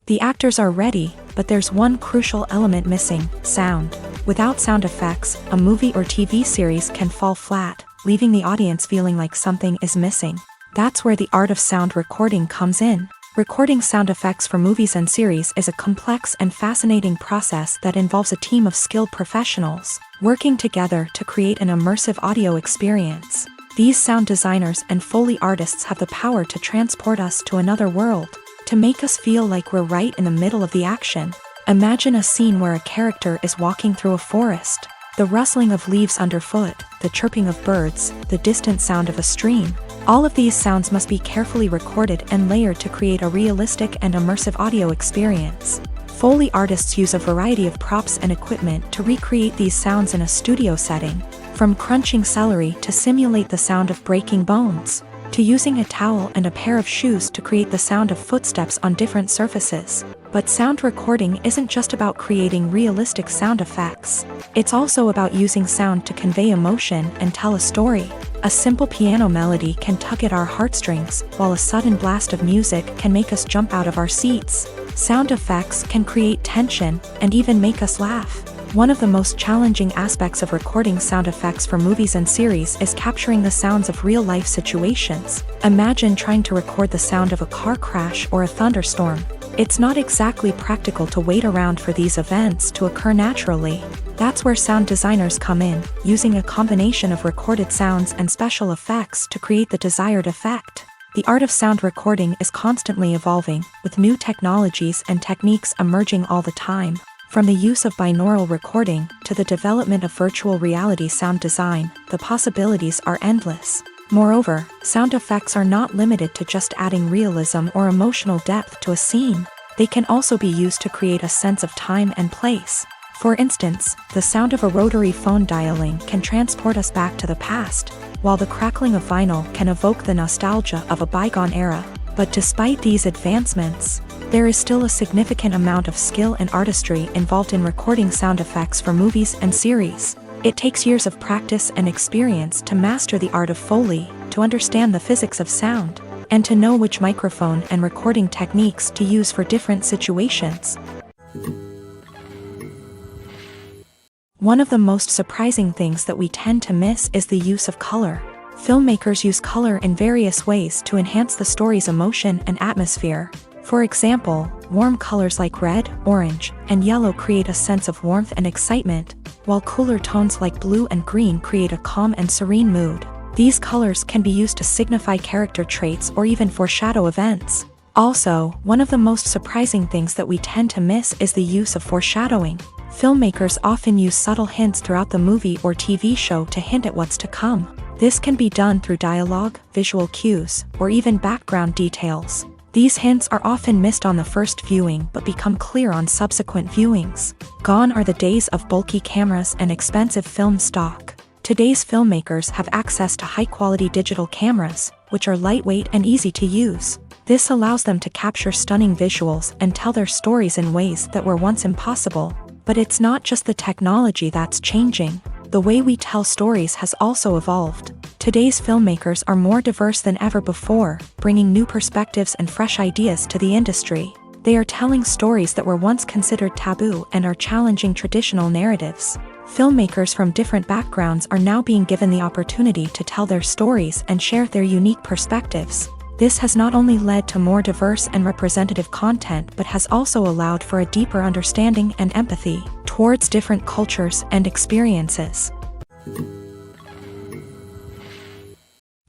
The actors are ready, but there's one crucial element missing: sound. Without sound effects, a movie or TV series can fall flat, leaving the audience feeling like something is missing. That's where the art of sound recording comes in. Recording sound effects for movies and series is a complex and fascinating process that involves a team of skilled professionals working together to create an immersive audio experience. These sound designers and Foley artists have the power to transport us to another world, to make us feel like we're right in the middle of the action. Imagine a scene where a character is walking through a forest. The rustling of leaves underfoot, the chirping of birds, the distant sound of a stream. All of these sounds must be carefully recorded and layered to create a realistic and immersive audio experience. Foley artists use a variety of props and equipment to recreate these sounds in a studio setting, from crunching celery to simulate the sound of breaking bones, to using a towel and a pair of shoes to create the sound of footsteps on different surfaces. But sound recording isn't just about creating realistic sound effects. It's also about using sound to convey emotion and tell a story. A simple piano melody can tug at our heartstrings, while a sudden blast of music can make us jump out of our seats. Sound effects can create tension and even make us laugh. One of the most challenging aspects of recording sound effects for movies and series is capturing the sounds of real-life situations. Imagine trying to record the sound of a car crash or a thunderstorm. It's not exactly practical to wait around for these events to occur naturally. That's where sound designers come in, using a combination of recorded sounds and special effects to create the desired effect. The art of sound recording is constantly evolving, with new technologies and techniques emerging all the time. From the use of binaural recording to the development of virtual reality sound design, the possibilities are endless. Moreover, sound effects are not limited to just adding realism or emotional depth to a scene. They can also be used to create a sense of time and place. For instance, the sound of a rotary phone dialing can transport us back to the past, while the crackling of vinyl can evoke the nostalgia of a bygone era. But despite these advancements, there is still a significant amount of skill and artistry involved in recording sound effects for movies and series. It takes years of practice and experience to master the art of Foley, to understand the physics of sound, and to know which microphone and recording techniques to use for different situations. One of the most surprising things that we tend to miss is the use of color. Filmmakers use color in various ways to enhance the story's emotion and atmosphere. For example, warm colors like red, orange, and yellow create a sense of warmth and excitement, while cooler tones like blue and green create a calm and serene mood. These colors can be used to signify character traits or even foreshadow events. Also, one of the most surprising things that we tend to miss is the use of foreshadowing. Filmmakers often use subtle hints throughout the movie or TV show to hint at what's to come. This can be done through dialogue, visual cues, or even background details. These hints are often missed on the first viewing but become clear on subsequent viewings. Gone are the days of bulky cameras and expensive film stock. Today's filmmakers have access to high-quality digital cameras, which are lightweight and easy to use. This allows them to capture stunning visuals and tell their stories in ways that were once impossible. But it's not just the technology that's changing. The way we tell stories has also evolved. Today's filmmakers are more diverse than ever before, bringing new perspectives and fresh ideas to the industry. They are telling stories that were once considered taboo and are challenging traditional narratives. Filmmakers from different backgrounds are now being given the opportunity to tell their stories and share their unique perspectives. This has not only led to more diverse and representative content but has also allowed for a deeper understanding and empathy towards different cultures and experiences.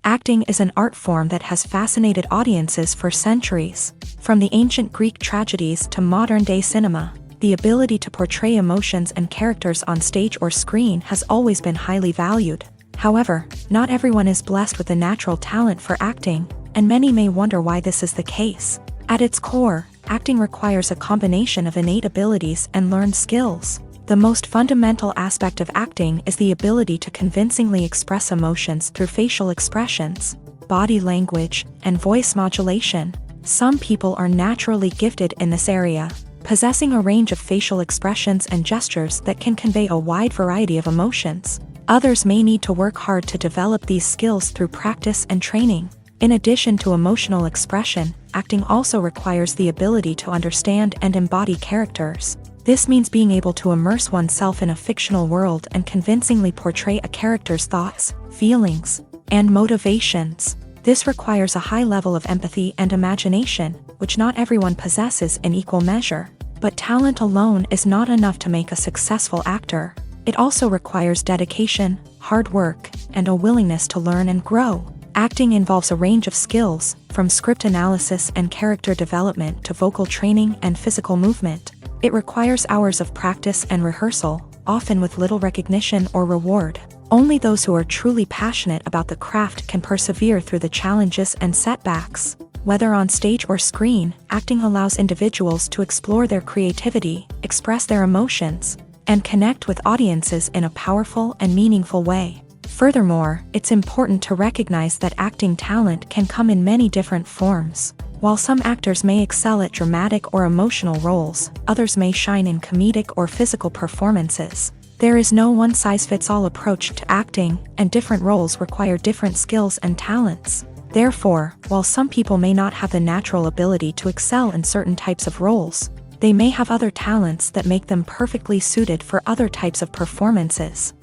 Acting is an art form that has fascinated audiences for centuries. From the ancient Greek tragedies to modern-day cinema, the ability to portray emotions and characters on stage or screen has always been highly valued. However, not everyone is blessed with a natural talent for acting, and many may wonder why this is the case. At its core, acting requires a combination of innate abilities and learned skills. The most fundamental aspect of acting is the ability to convincingly express emotions through facial expressions, body language, and voice modulation. Some people are naturally gifted in this area, possessing a range of facial expressions and gestures that can convey a wide variety of emotions. Others may need to work hard to develop these skills through practice and training. In addition to emotional expression, acting also requires the ability to understand and embody characters. This means being able to immerse oneself in a fictional world and convincingly portray a character's thoughts, feelings, and motivations. This requires a high level of empathy and imagination, which not everyone possesses in equal measure. But talent alone is not enough to make a successful actor. It also requires dedication, hard work, and a willingness to learn and grow. Acting involves a range of skills, from script analysis and character development to vocal training and physical movement. It requires hours of practice and rehearsal, often with little recognition or reward. Only those who are truly passionate about the craft can persevere through the challenges and setbacks. Whether on stage or screen, acting allows individuals to explore their creativity, express their emotions, and connect with audiences in a powerful and meaningful way. Furthermore, it's important to recognize that acting talent can come in many different forms. While some actors may excel at dramatic or emotional roles, others may shine in comedic or physical performances. There is no one-size-fits-all approach to acting, and different roles require different skills and talents. Therefore, while some people may not have the natural ability to excel in certain types of roles, they may have other talents that make them perfectly suited for other types of performances.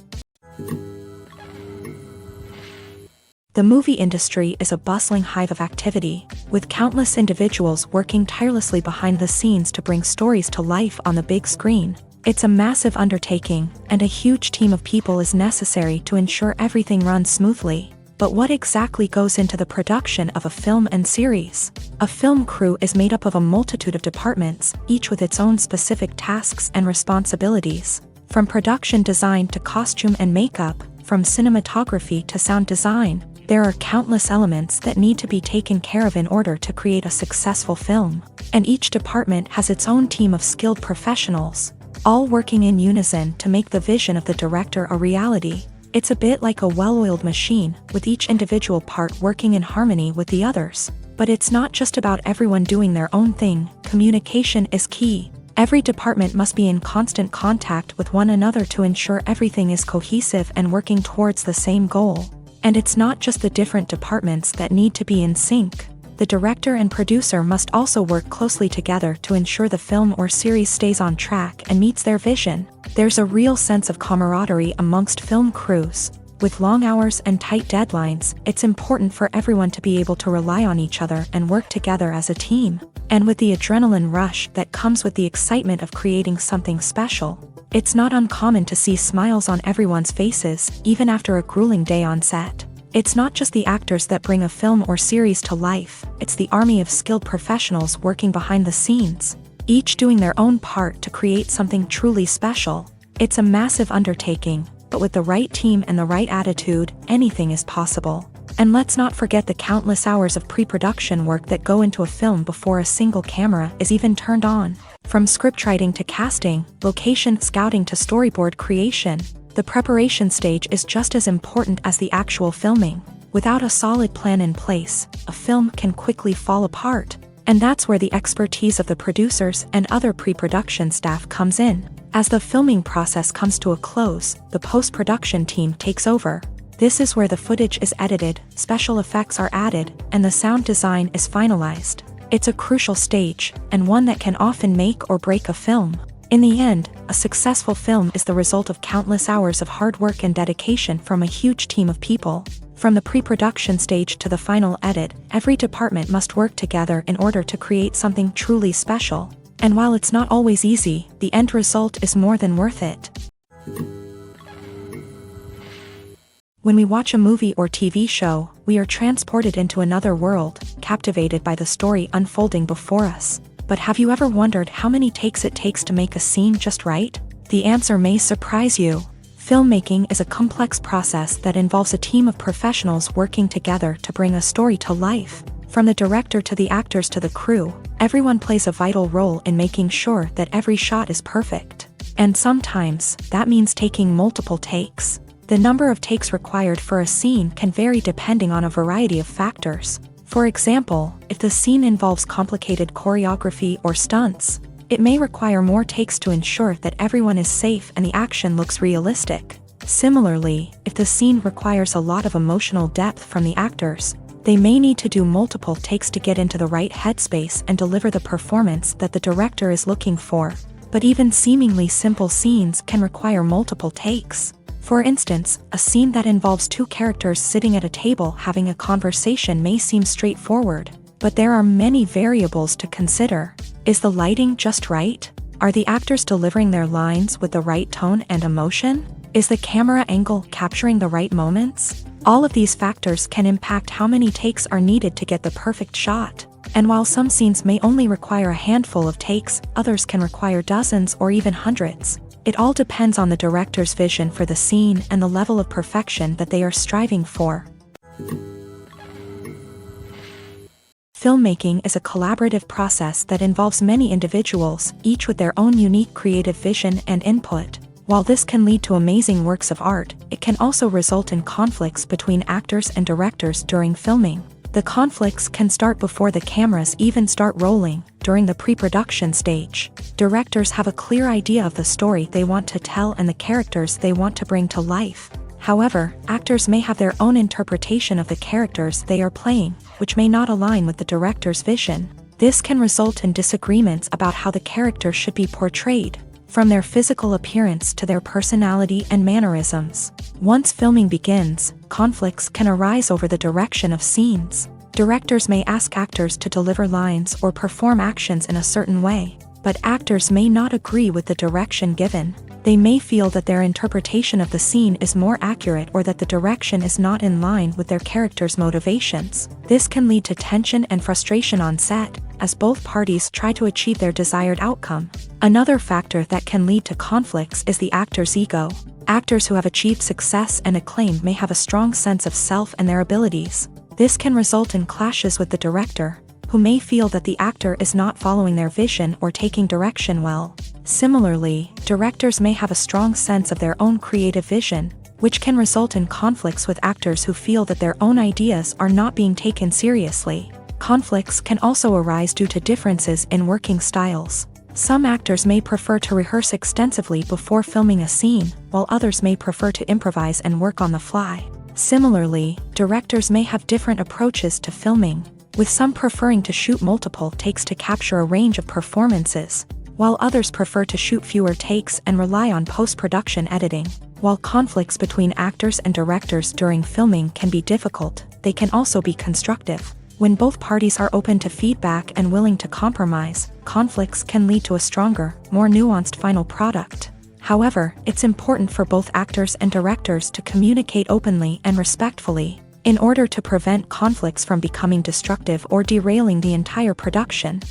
The movie industry is a bustling hive of activity, with countless individuals working tirelessly behind the scenes to bring stories to life on the big screen. It's a massive undertaking, and a huge team of people is necessary to ensure everything runs smoothly. But what exactly goes into the production of a film and series? A film crew is made up of a multitude of departments, each with its own specific tasks and responsibilities. From production design to costume and makeup, from cinematography to sound design, there are countless elements that need to be taken care of in order to create a successful film. And each department has its own team of skilled professionals, all working in unison to make the vision of the director a reality. It's a bit like a well-oiled machine, with each individual part working in harmony with the others. But it's not just about everyone doing their own thing. Communication is key. Every department must be in constant contact with one another to ensure everything is cohesive and working towards the same goal. And it's not just the different departments that need to be in sync. The director and producer must also work closely together to ensure the film or series stays on track and meets their vision. There's a real sense of camaraderie amongst film crews. With long hours and tight deadlines, it's important for everyone to be able to rely on each other and work together as a team. And with the adrenaline rush that comes with the excitement of creating something special, it's not uncommon to see smiles on everyone's faces, even after a grueling day on set. It's not just the actors that bring a film or series to life, it's the army of skilled professionals working behind the scenes, each doing their own part to create something truly special. It's a massive undertaking, but with the right team and the right attitude, anything is possible. And let's not forget the countless hours of pre-production work that go into a film before a single camera is even turned on. From scriptwriting to casting, location scouting to storyboard creation, the preparation stage is just as important as the actual filming. Without a solid plan in place, a film can quickly fall apart. And that's where the expertise of the producers and other pre-production staff comes in. As the filming process comes to a close, the post-production team takes over. This is where the footage is edited, special effects are added, and the sound design is finalized. It's a crucial stage, and one that can often make or break a film. In the end, a successful film is the result of countless hours of hard work and dedication from a huge team of people. From the pre-production stage to the final edit, every department must work together in order to create something truly special. And while it's not always easy, the end result is more than worth it. When we watch a movie or TV show, we are transported into another world, captivated by the story unfolding before us. But have you ever wondered how many takes it takes to make a scene just right? The answer may surprise you. Filmmaking is a complex process that involves a team of professionals working together to bring a story to life. From the director to the actors to the crew, everyone plays a vital role in making sure that every shot is perfect. And sometimes, that means taking multiple takes. The number of takes required for a scene can vary depending on a variety of factors. For example, if the scene involves complicated choreography or stunts, it may require more takes to ensure that everyone is safe and the action looks realistic. Similarly, if the scene requires a lot of emotional depth from the actors, they may need to do multiple takes to get into the right headspace and deliver the performance that the director is looking for. But even seemingly simple scenes can require multiple takes. For instance, a scene that involves two characters sitting at a table having a conversation may seem straightforward, but there are many variables to consider. Is the lighting just right? Are the actors delivering their lines with the right tone and emotion? Is the camera angle capturing the right moments? All of these factors can impact how many takes are needed to get the perfect shot. And while some scenes may only require a handful of takes, others can require dozens or even hundreds. It all depends on the director's vision for the scene and the level of perfection that they are striving for. Filmmaking is a collaborative process that involves many individuals, each with their own unique creative vision and input. While this can lead to amazing works of art, it can also result in conflicts between actors and directors during filming. The conflicts can start before the cameras even start rolling, during the pre-production stage. Directors have a clear idea of the story they want to tell and the characters they want to bring to life. However, actors may have their own interpretation of the characters they are playing, which may not align with the director's vision. This can result in disagreements about how the character should be portrayed, from their physical appearance to their personality and mannerisms. Once filming begins, conflicts can arise over the direction of scenes. Directors may ask actors to deliver lines or perform actions in a certain way, but actors may not agree with the direction given. They may feel that their interpretation of the scene is more accurate or that the direction is not in line with their character's motivations. This can lead to tension and frustration on set, as both parties try to achieve their desired outcome. Another factor that can lead to conflicts is the actor's ego. Actors who have achieved success and acclaim may have a strong sense of self and their abilities. This can result in clashes with the director, who may feel that the actor is not following their vision or taking direction well. Similarly, directors may have a strong sense of their own creative vision, which can result in conflicts with actors who feel that their own ideas are not being taken seriously. Conflicts can also arise due to differences in working styles. Some actors may prefer to rehearse extensively before filming a scene, while others may prefer to improvise and work on the fly. Similarly, directors may have different approaches to filming, with some preferring to shoot multiple takes to capture a range of performances, while others prefer to shoot fewer takes and rely on post-production editing. While conflicts between actors and directors during filming can be difficult, they can also be constructive. When both parties are open to feedback and willing to compromise, conflicts can lead to a stronger, more nuanced final product. However, it's important for both actors and directors to communicate openly and respectfully, in order to prevent conflicts from becoming destructive or derailing the entire production.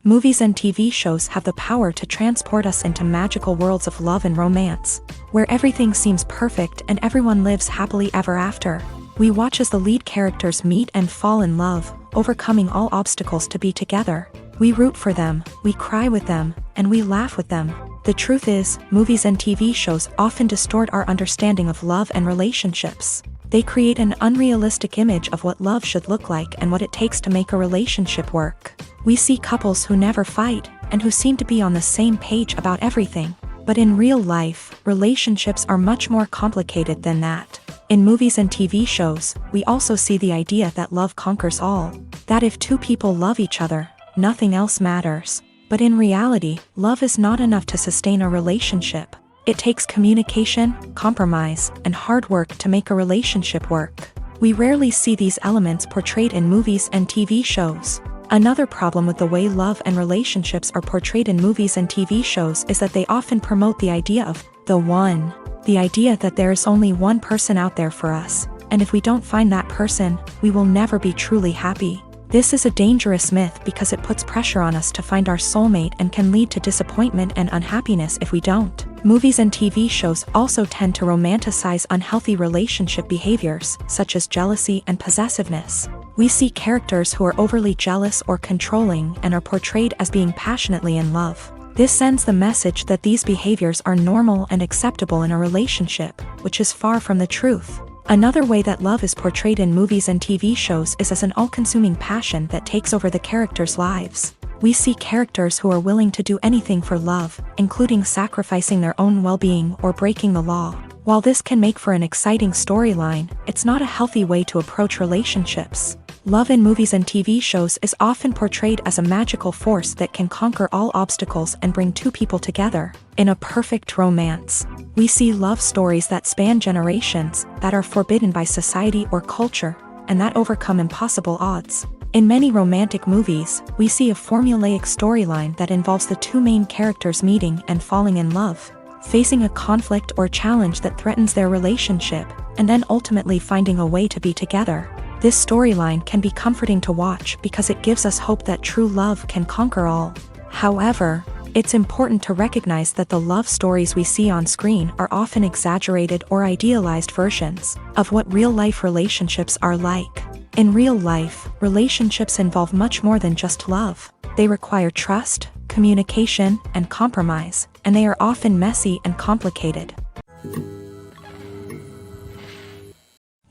Movies and TV shows have the power to transport us into magical worlds of love and romance, where everything seems perfect and everyone lives happily ever after. We watch as the lead characters meet and fall in love, overcoming all obstacles to be together. We root for them, we cry with them, and we laugh with them. The truth is, movies and TV shows often distort our understanding of love and relationships. They create an unrealistic image of what love should look like and what it takes to make a relationship work. We see couples who never fight, and who seem to be on the same page about everything. But in real life, relationships are much more complicated than that. In movies and TV shows, we also see the idea that love conquers all. That if two people love each other, nothing else matters. But in reality, love is not enough to sustain a relationship. It takes communication, compromise, and hard work to make a relationship work. We rarely see these elements portrayed in movies and TV shows. Another problem with the way love and relationships are portrayed in movies and TV shows is that they often promote the idea of the one. The idea that there is only one person out there for us, and if we don't find that person, we will never be truly happy. This is a dangerous myth because it puts pressure on us to find our soulmate and can lead to disappointment and unhappiness if we don't. Movies and TV shows also tend to romanticize unhealthy relationship behaviors, such as jealousy and possessiveness. We see characters who are overly jealous or controlling and are portrayed as being passionately in love. This sends the message that these behaviors are normal and acceptable in a relationship, which is far from the truth. Another way that love is portrayed in movies and TV shows is as an all-consuming passion that takes over the characters' lives. We see characters who are willing to do anything for love, including sacrificing their own well-being or breaking the law. While this can make for an exciting storyline, it's not a healthy way to approach relationships. Love in movies and TV shows is often portrayed as a magical force that can conquer all obstacles and bring two people together. In a perfect romance, we see love stories that span generations, that are forbidden by society or culture, and that overcome impossible odds. In many romantic movies, we see a formulaic storyline that involves the two main characters meeting and falling in love, facing a conflict or challenge that threatens their relationship, and then ultimately finding a way to be together. This storyline can be comforting to watch because it gives us hope that true love can conquer all. However, it's important to recognize that the love stories we see on screen are often exaggerated or idealized versions of what real-life relationships are like. In real life, relationships involve much more than just love. They require trust, communication, and compromise, and they are often messy and complicated.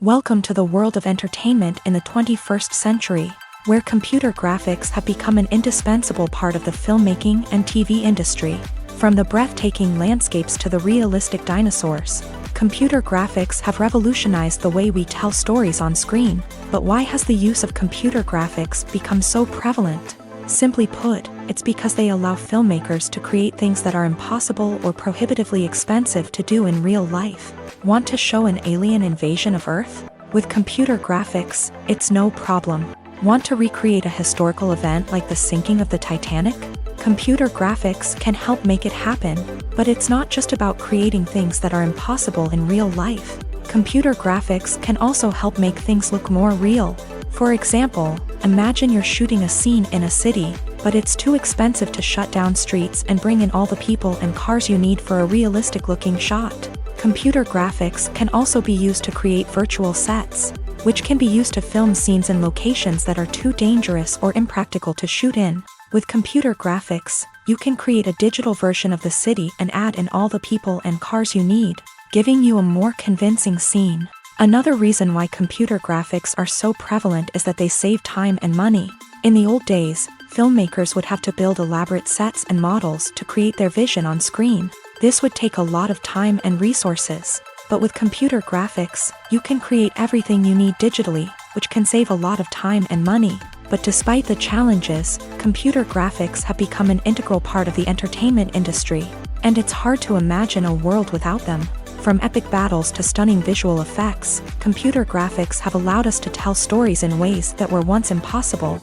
Welcome to the world of entertainment in the 21st century, where computer graphics have become an indispensable part of the filmmaking and TV industry. From the breathtaking landscapes to the realistic dinosaurs, computer graphics have revolutionized the way we tell stories on screen. But why has the use of computer graphics become so prevalent? Simply put, it's because they allow filmmakers to create things that are impossible or prohibitively expensive to do in real life. Want to show an alien invasion of Earth? With computer graphics, it's no problem. Want to recreate a historical event like the sinking of the Titanic? Computer graphics can help make it happen, but it's not just about creating things that are impossible in real life. Computer graphics can also help make things look more real. For example, imagine you're shooting a scene in a city, but it's too expensive to shut down streets and bring in all the people and cars you need for a realistic-looking shot. Computer graphics can also be used to create virtual sets, which can be used to film scenes in locations that are too dangerous or impractical to shoot in. With computer graphics, you can create a digital version of the city and add in all the people and cars you need, giving you a more convincing scene. Another reason why computer graphics are so prevalent is that they save time and money. In the old days, filmmakers would have to build elaborate sets and models to create their vision on screen. This would take a lot of time and resources. But with computer graphics, you can create everything you need digitally, which can save a lot of time and money. But despite the challenges, computer graphics have become an integral part of the entertainment industry, and it's hard to imagine a world without them. From epic battles to stunning visual effects, computer graphics have allowed us to tell stories in ways that were once impossible.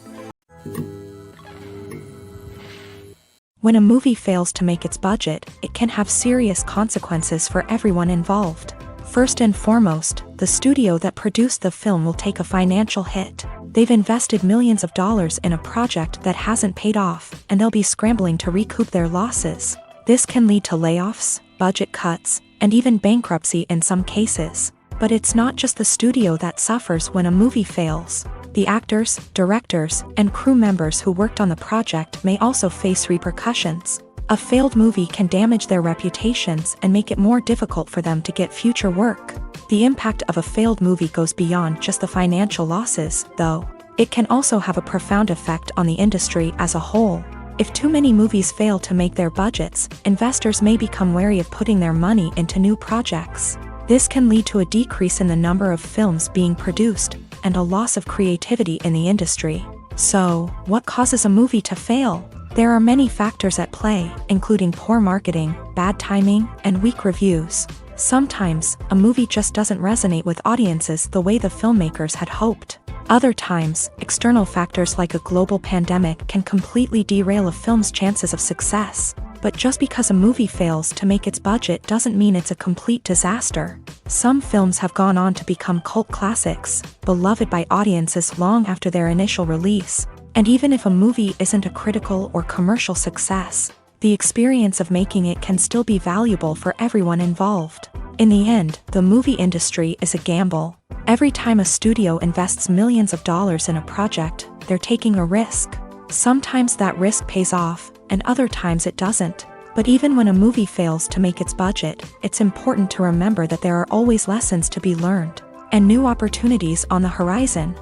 When a movie fails to make its budget, it can have serious consequences for everyone involved. First and foremost, the studio that produced the film will take a financial hit. They've invested millions of dollars in a project that hasn't paid off, and they'll be scrambling to recoup their losses. This can lead to layoffs, budget cuts, and even bankruptcy in some cases. But it's not just the studio that suffers when a movie fails. The actors, directors, and crew members who worked on the project may also face repercussions. A failed movie can damage their reputations and make it more difficult for them to get future work. The impact of a failed movie goes beyond just the financial losses, though. It can also have a profound effect on the industry as a whole. If too many movies fail to make their budgets, investors may become wary of putting their money into new projects. This can lead to a decrease in the number of films being produced, and a loss of creativity in the industry. So, what causes a movie to fail? There are many factors at play, including poor marketing, bad timing, and weak reviews. Sometimes, a movie just doesn't resonate with audiences the way the filmmakers had hoped. Other times, external factors like a global pandemic can completely derail a film's chances of success. But just because a movie fails to make its budget doesn't mean it's a complete disaster. Some films have gone on to become cult classics, beloved by audiences long after their initial release. And even if a movie isn't a critical or commercial success, the experience of making it can still be valuable for everyone involved. In the end, the movie industry is a gamble. Every time a studio invests millions of dollars in a project, they're taking a risk. Sometimes that risk pays off, and other times it doesn't. But even when a movie fails to make its budget, it's important to remember that there are always lessons to be learned, and new opportunities on the horizon.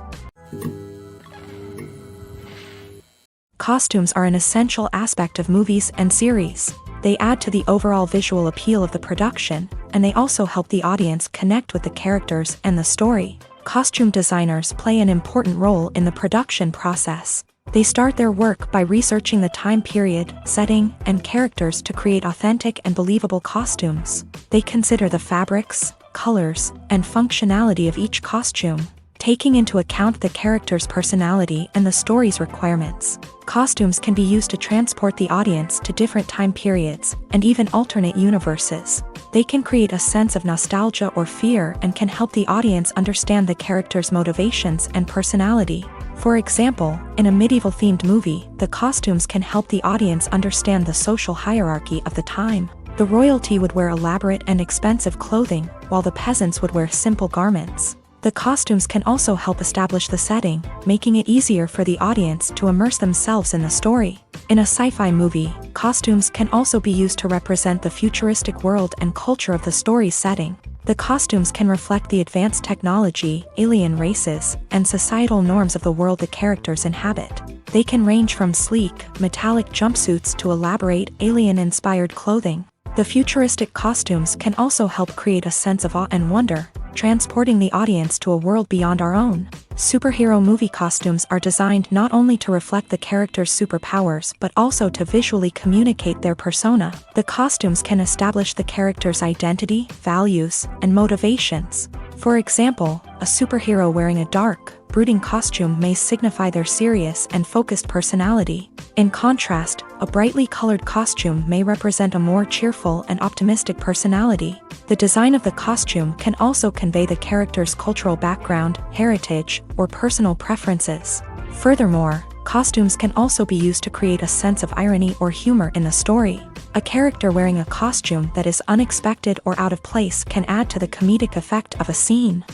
Costumes are an essential aspect of movies and series. They add to the overall visual appeal of the production, and they also help the audience connect with the characters and the story. Costume designers play an important role in the production process. They start their work by researching the time period, setting, and characters to create authentic and believable costumes. They consider the fabrics, colors, and functionality of each costume, taking into account the character's personality and the story's requirements. Costumes can be used to transport the audience to different time periods, and even alternate universes. They can create a sense of nostalgia or fear and can help the audience understand the character's motivations and personality. For example, in a medieval-themed movie, the costumes can help the audience understand the social hierarchy of the time. The royalty would wear elaborate and expensive clothing, while the peasants would wear simple garments. The costumes can also help establish the setting, making it easier for the audience to immerse themselves in the story. In a sci-fi movie, costumes can also be used to represent the futuristic world and culture of the story's setting. The costumes can reflect the advanced technology, alien races, and societal norms of the world the characters inhabit. They can range from sleek, metallic jumpsuits to elaborate, alien-inspired clothing. The futuristic costumes can also help create a sense of awe and wonder, transporting the audience to a world beyond our own. Superhero movie costumes are designed not only to reflect the character's superpowers but also to visually communicate their persona. The costumes can establish the character's identity, values, and motivations. For example, a superhero wearing a dark, brooding costume may signify their serious and focused personality. In contrast, a brightly colored costume may represent a more cheerful and optimistic personality. The design of the costume can also convey the character's cultural background, heritage, or personal preferences. Furthermore, costumes can also be used to create a sense of irony or humor in the story. A character wearing a costume that is unexpected or out of place can add to the comedic effect of a scene.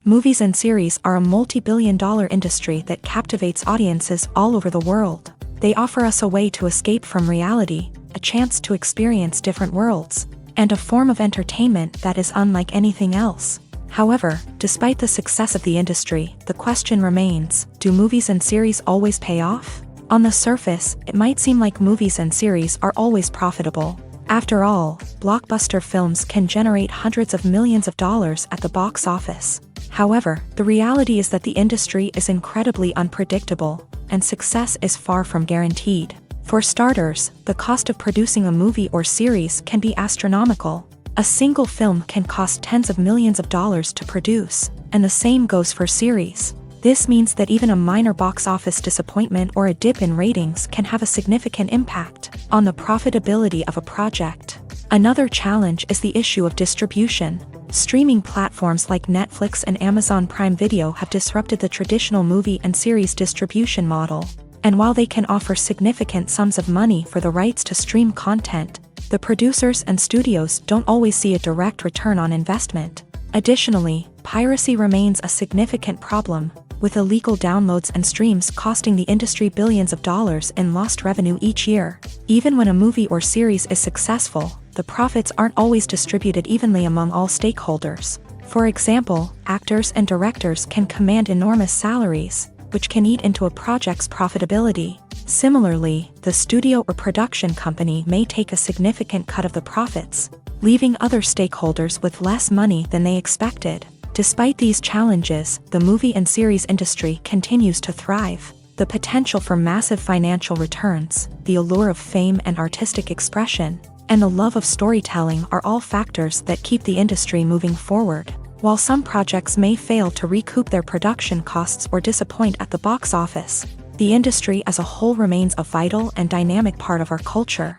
Movies and series are a multi-billion-dollar industry that captivates audiences all over the world. They offer us a way to escape from reality, a chance to experience different worlds, and a form of entertainment that is unlike anything else. However, despite the success of the industry, the question remains, do movies and series always pay off? On the surface, it might seem like movies and series are always profitable. After all, blockbuster films can generate hundreds of millions of dollars at the box office. However, the reality is that the industry is incredibly unpredictable, and success is far from guaranteed. For starters, the cost of producing a movie or series can be astronomical. A single film can cost tens of millions of dollars to produce, and the same goes for series. This means that even a minor box office disappointment or a dip in ratings can have a significant impact on the profitability of a project. Another challenge is the issue of distribution. Streaming platforms like Netflix and Amazon Prime Video have disrupted the traditional movie and series distribution model. And while they can offer significant sums of money for the rights to stream content, the producers and studios don't always see a direct return on investment. Additionally, piracy remains a significant problem, with illegal downloads and streams costing the industry billions of dollars in lost revenue each year. Even when a movie or series is successful, the profits aren't always distributed evenly among all stakeholders. For example, actors and directors can command enormous salaries, which can eat into a project's profitability. Similarly, the studio or production company may take a significant cut of the profits, leaving other stakeholders with less money than they expected. Despite these challenges, the movie and series industry continues to thrive. The potential for massive financial returns, the allure of fame and artistic expression, and the love of storytelling are all factors that keep the industry moving forward. While some projects may fail to recoup their production costs or disappoint at the box office, the industry as a whole remains a vital and dynamic part of our culture.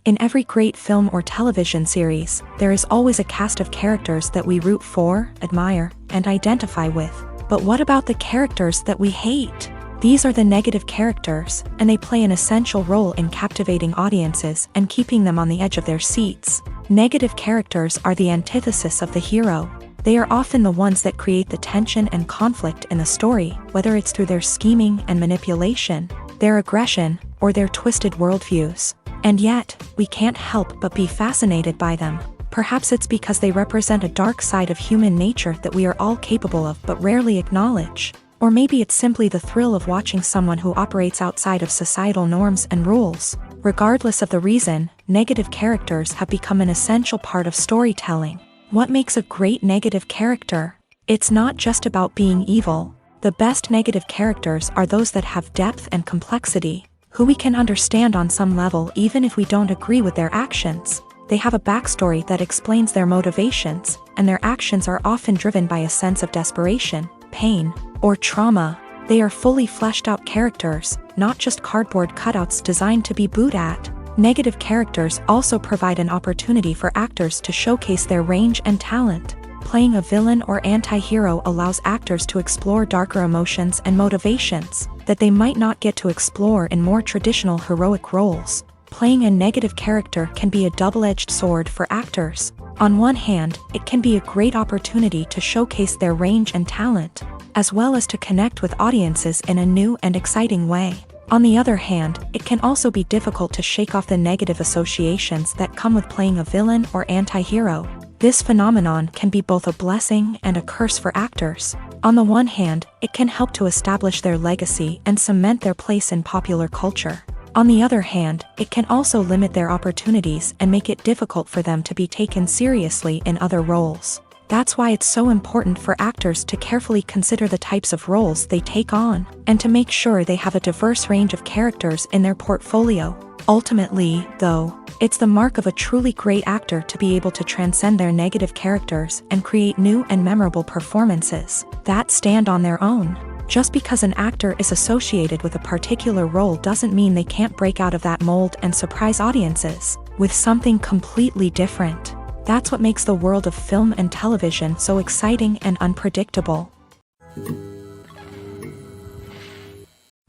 In every great film or television series, there is always a cast of characters that we root for, admire, and identify with. But what about the characters that we hate? These are the negative characters, and they play an essential role in captivating audiences and keeping them on the edge of their seats. Negative characters are the antithesis of the hero. They are often the ones that create the tension and conflict in the story, whether it's through their scheming and manipulation, their aggression, or their twisted worldviews. And yet, we can't help but be fascinated by them. Perhaps it's because they represent a dark side of human nature that we are all capable of but rarely acknowledge. Or maybe it's simply the thrill of watching someone who operates outside of societal norms and rules. Regardless of the reason, negative characters have become an essential part of storytelling. What makes a great negative character? It's not just about being evil. The best negative characters are those that have depth and complexity, who we can understand on some level even if we don't agree with their actions. They have a backstory that explains their motivations, and their actions are often driven by a sense of desperation, pain, or trauma. They are fully fleshed out characters, not just cardboard cutouts designed to be booed at. Negative characters also provide an opportunity for actors to showcase their range and talent. Playing a villain or anti-hero allows actors to explore darker emotions and motivations that they might not get to explore in more traditional heroic roles. Playing a negative character can be a double-edged sword for actors. On one hand, it can be a great opportunity to showcase their range and talent, as well as to connect with audiences in a new and exciting way. On the other hand, it can also be difficult to shake off the negative associations that come with playing a villain or anti-hero. This phenomenon can be both a blessing and a curse for actors. On the one hand, it can help to establish their legacy and cement their place in popular culture. On the other hand, it can also limit their opportunities and make it difficult for them to be taken seriously in other roles. That's why it's so important for actors to carefully consider the types of roles they take on, and to make sure they have a diverse range of characters in their portfolio. Ultimately, though, it's the mark of a truly great actor to be able to transcend their negative characters and create new and memorable performances that stand on their own. Just because an actor is associated with a particular role doesn't mean they can't break out of that mold and surprise audiences with something completely different. That's what makes the world of film and television so exciting and unpredictable.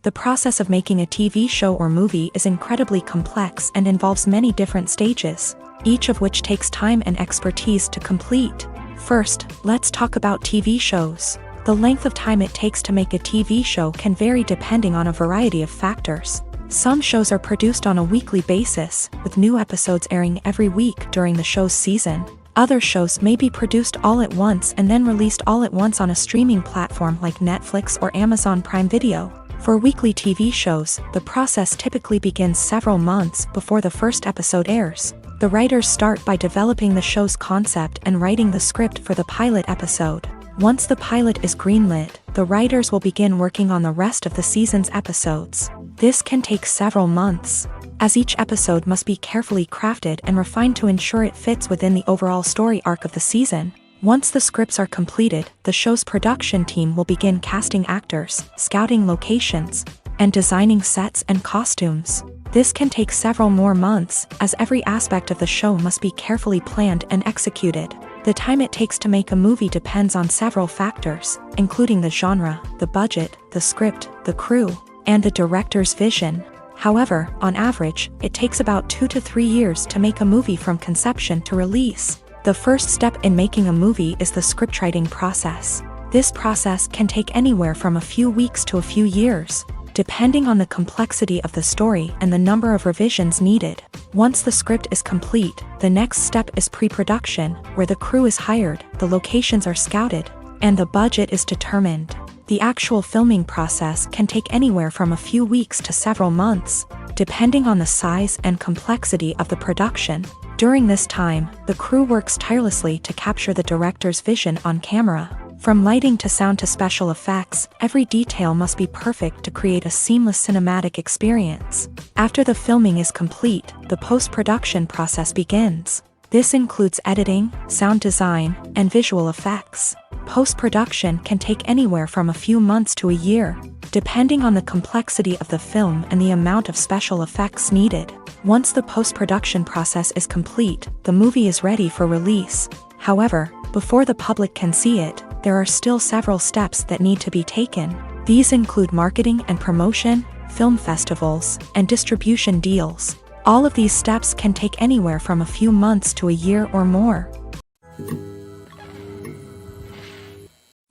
The process of making a TV show or movie is incredibly complex and involves many different stages, each of which takes time and expertise to complete. First, let's talk about TV shows. The length of time it takes to make a TV show can vary depending on a variety of factors. Some shows are produced on a weekly basis, with new episodes airing every week during the show's season. Other shows may be produced all at once and then released all at once on a streaming platform like Netflix or Amazon Prime Video. For weekly TV shows, the process typically begins several months before the first episode airs. The writers start by developing the show's concept and writing the script for the pilot episode. Once the pilot is greenlit, the writers will begin working on the rest of the season's episodes. This can take several months, as each episode must be carefully crafted and refined to ensure it fits within the overall story arc of the season. Once the scripts are completed, the show's production team will begin casting actors, scouting locations, and designing sets and costumes. This can take several more months, as every aspect of the show must be carefully planned and executed. The time it takes to make a movie depends on several factors, including the genre, the budget, the script, the crew, and the director's vision. However, on average, it takes about 2 to 3 years to make a movie from conception to release. The first step in making a movie is the scriptwriting process. This process can take anywhere from a few weeks to a few years, depending on the complexity of the story and the number of revisions needed. Once the script is complete, the next step is pre-production, where the crew is hired, the locations are scouted, and the budget is determined. The actual filming process can take anywhere from a few weeks to several months, depending on the size and complexity of the production. During this time, the crew works tirelessly to capture the director's vision on camera. From lighting to sound to special effects, every detail must be perfect to create a seamless cinematic experience. After the filming is complete, the post-production process begins. This includes editing, sound design, and visual effects. Post-production can take anywhere from a few months to a year, depending on the complexity of the film and the amount of special effects needed. Once the post-production process is complete, the movie is ready for release. However, before the public can see it, there are still several steps that need to be taken. These include marketing and promotion, film festivals, and distribution deals. All of these steps can take anywhere from a few months to a year or more.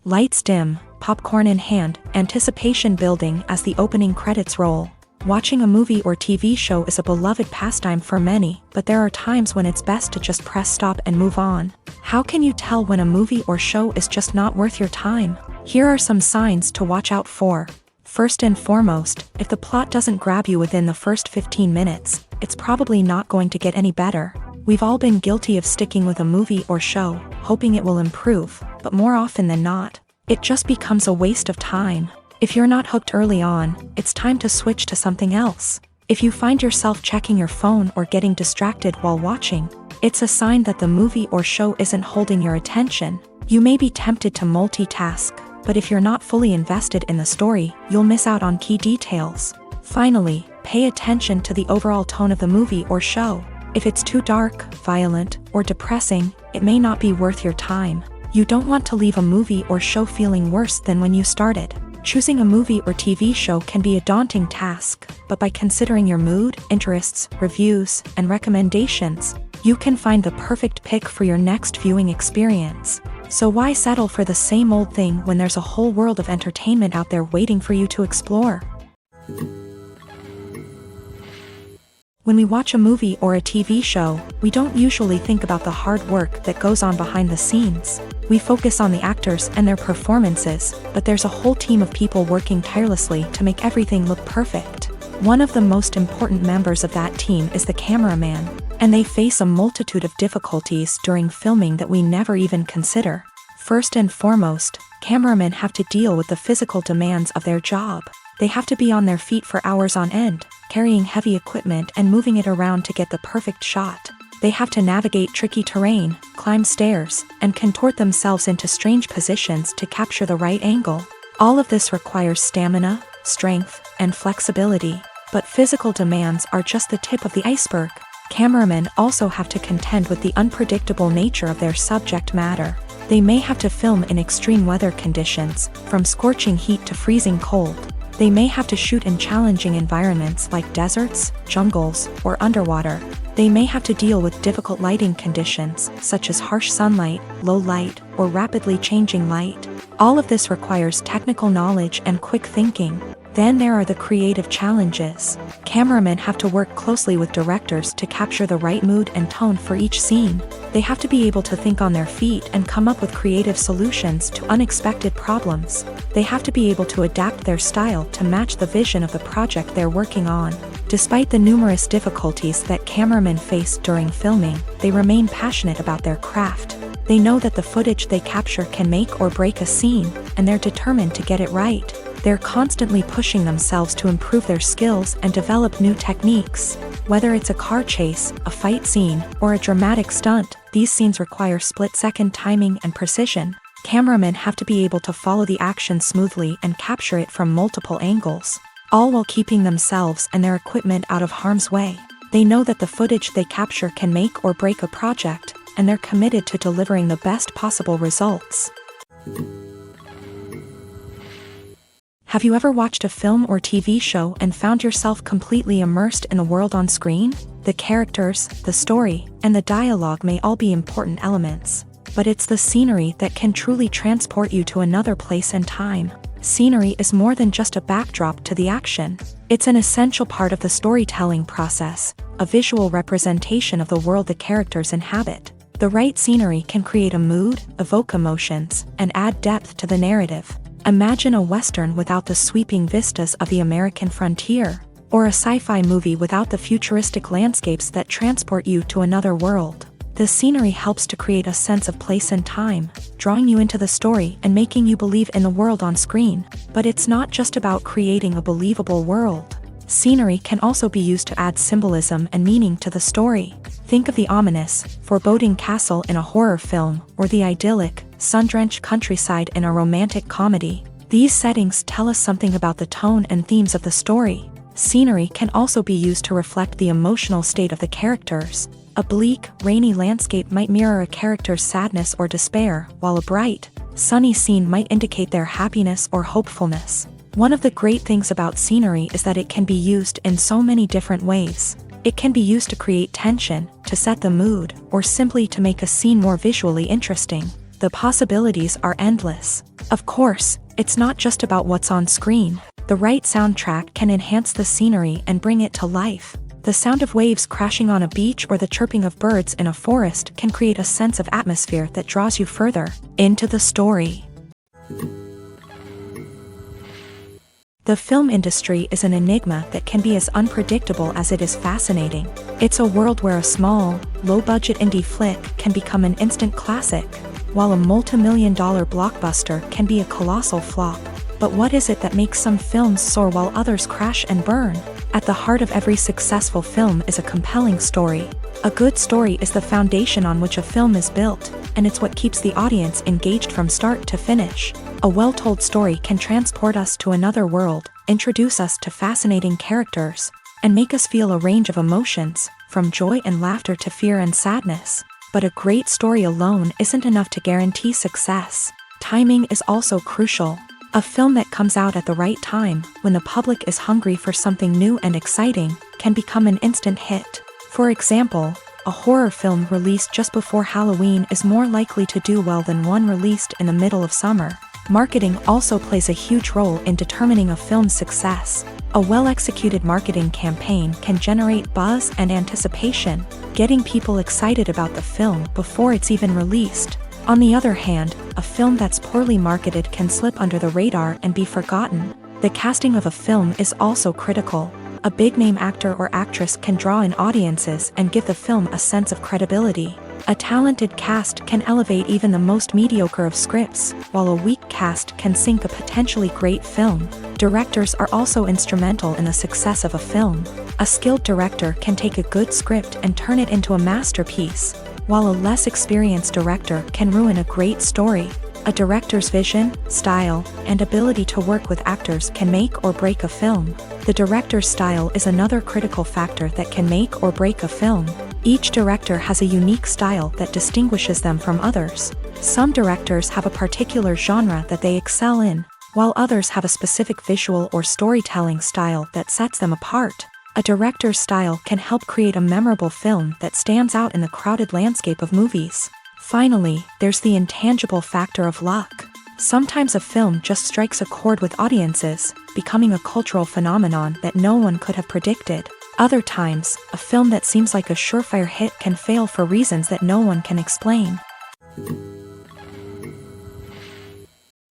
Lights dim, popcorn in hand, anticipation building as the opening credits roll. Watching a movie or TV show is a beloved pastime for many, but there are times when it's best to just press stop and move on. How can you tell when a movie or show is just not worth your time? Here are some signs to watch out for. First and foremost, if the plot doesn't grab you within the first 15 minutes, it's probably not going to get any better. We've all been guilty of sticking with a movie or show, hoping it will improve, but more often than not, it just becomes a waste of time. If you're not hooked early on, it's time to switch to something else. If you find yourself checking your phone or getting distracted while watching, it's a sign that the movie or show isn't holding your attention. You may be tempted to multitask, but if you're not fully invested in the story, you'll miss out on key details. Finally, pay attention to the overall tone of the movie or show. If it's too dark, violent, or depressing, it may not be worth your time. You don't want to leave a movie or show feeling worse than when you started. Choosing a movie or TV show can be a daunting task, but by considering your mood, interests, reviews, and recommendations, you can find the perfect pick for your next viewing experience. So why settle for the same old thing when there's a whole world of entertainment out there waiting for you to explore? When we watch a movie or a TV show, we don't usually think about the hard work that goes on behind the scenes. We focus on the actors and their performances, but there's a whole team of people working tirelessly to make everything look perfect. One of the most important members of that team is the cameraman, and they face a multitude of difficulties during filming that we never even consider. First and foremost, cameramen have to deal with the physical demands of their job. They have to be on their feet for hours on end, carrying heavy equipment and moving it around to get the perfect shot. They have to navigate tricky terrain, climb stairs, and contort themselves into strange positions to capture the right angle. All of this requires stamina, strength, and flexibility. But physical demands are just the tip of the iceberg. Cameramen also have to contend with the unpredictable nature of their subject matter. They may have to film in extreme weather conditions, from scorching heat to freezing cold. They may have to shoot in challenging environments like deserts, jungles, or underwater. They may have to deal with difficult lighting conditions, such as harsh sunlight, low light, or rapidly changing light. All of this requires technical knowledge and quick thinking. Then there are the creative challenges. Cameramen have to work closely with directors to capture the right mood and tone for each scene. They have to be able to think on their feet and come up with creative solutions to unexpected problems. They have to be able to adapt their style to match the vision of the project they're working on. Despite the numerous difficulties that cameramen face during filming, they remain passionate about their craft. They know that the footage they capture can make or break a scene, and they're determined to get it right. They're constantly pushing themselves to improve their skills and develop new techniques. Whether it's a car chase, a fight scene, or a dramatic stunt, these scenes require split-second timing and precision. Cameramen have to be able to follow the action smoothly and capture it from multiple angles, all while keeping themselves and their equipment out of harm's way. They know that the footage they capture can make or break a project, and they're committed to delivering the best possible results. Have you ever watched a film or TV show and found yourself completely immersed in the world on screen? The characters, the story, and the dialogue may all be important elements, but it's the scenery that can truly transport you to another place and time. Scenery is more than just a backdrop to the action. It's an essential part of the storytelling process, a visual representation of the world the characters inhabit. The right scenery can create a mood, evoke emotions, and add depth to the narrative. Imagine a Western without the sweeping vistas of the American frontier, or a sci-fi movie without the futuristic landscapes that transport you to another world. The scenery helps to create a sense of place and time, drawing you into the story and making you believe in the world on screen. But it's not just about creating a believable world. Scenery can also be used to add symbolism and meaning to the story. Think of the ominous, foreboding castle in a horror film, or the idyllic, sun-drenched countryside in a romantic comedy. These settings tell us something about the tone and themes of the story. Scenery can also be used to reflect the emotional state of the characters. A bleak, rainy landscape might mirror a character's sadness or despair, while a bright, sunny scene might indicate their happiness or hopefulness. One of the great things about scenery is that it can be used in so many different ways. It can be used to create tension, to set the mood, or simply to make a scene more visually interesting. The possibilities are endless. Of course, it's not just about what's on screen. The right soundtrack can enhance the scenery and bring it to life. The sound of waves crashing on a beach or the chirping of birds in a forest can create a sense of atmosphere that draws you further into the story. The film industry is an enigma that can be as unpredictable as it is fascinating. It's a world where a small, low-budget indie flick can become an instant classic, while a multi-million-dollar blockbuster can be a colossal flop. But what is it that makes some films soar while others crash and burn? At the heart of every successful film is a compelling story. A good story is the foundation on which a film is built, and it's what keeps the audience engaged from start to finish. A well-told story can transport us to another world, introduce us to fascinating characters, and make us feel a range of emotions, from joy and laughter to fear and sadness. But a great story alone isn't enough to guarantee success. Timing is also crucial. A film that comes out at the right time, when the public is hungry for something new and exciting, can become an instant hit. For example, a horror film released just before Halloween is more likely to do well than one released in the middle of summer. Marketing also plays a huge role in determining a film's success. A well-executed marketing campaign can generate buzz and anticipation, getting people excited about the film before it's even released. On the other hand, a film that's poorly marketed can slip under the radar and be forgotten. The casting of a film is also critical. A big-name actor or actress can draw in audiences and give the film a sense of credibility. A talented cast can elevate even the most mediocre of scripts, while a weak cast can sink a potentially great film. Directors are also instrumental in the success of a film. A skilled director can take a good script and turn it into a masterpiece, while a less experienced director can ruin a great story. A director's vision, style, and ability to work with actors can make or break a film. The director's style is another critical factor that can make or break a film. Each director has a unique style that distinguishes them from others. Some directors have a particular genre that they excel in, while others have a specific visual or storytelling style that sets them apart. A director's style can help create a memorable film that stands out in the crowded landscape of movies. Finally, there's the intangible factor of luck. Sometimes a film just strikes a chord with audiences, becoming a cultural phenomenon that no one could have predicted. Other times, a film that seems like a surefire hit can fail for reasons that no one can explain.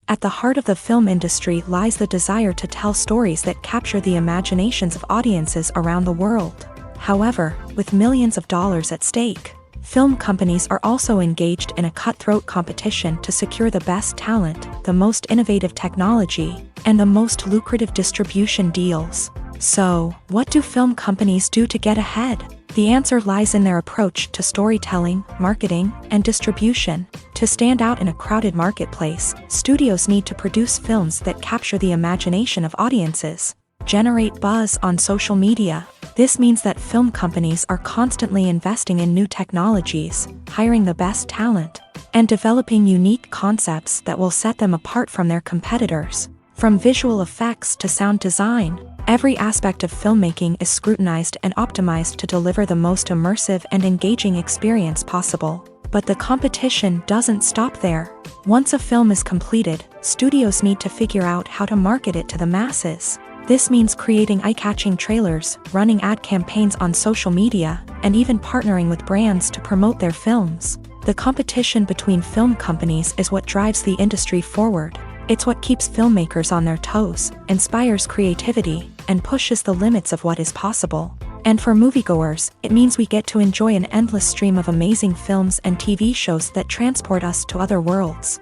At the heart of the film industry lies the desire to tell stories that capture the imaginations of audiences around the world. However, with millions of dollars at stake, film companies are also engaged in a cutthroat competition to secure the best talent, the most innovative technology, and the most lucrative distribution deals. So, what do film companies do to get ahead? The answer lies in their approach to storytelling, marketing, and distribution. To stand out in a crowded marketplace, studios need to produce films that capture the imagination of audiences, generate buzz on social media. This means that film companies are constantly investing in new technologies, hiring the best talent, and developing unique concepts that will set them apart from their competitors. From visual effects to sound design, every aspect of filmmaking is scrutinized and optimized to deliver the most immersive and engaging experience possible. But the competition doesn't stop there. Once a film is completed, studios need to figure out how to market it to the masses. This means creating eye-catching trailers, running ad campaigns on social media, and even partnering with brands to promote their films. The competition between film companies is what drives the industry forward. It's what keeps filmmakers on their toes, inspires creativity, and pushes the limits of what is possible. And for moviegoers, it means we get to enjoy an endless stream of amazing films and TV shows that transport us to other worlds.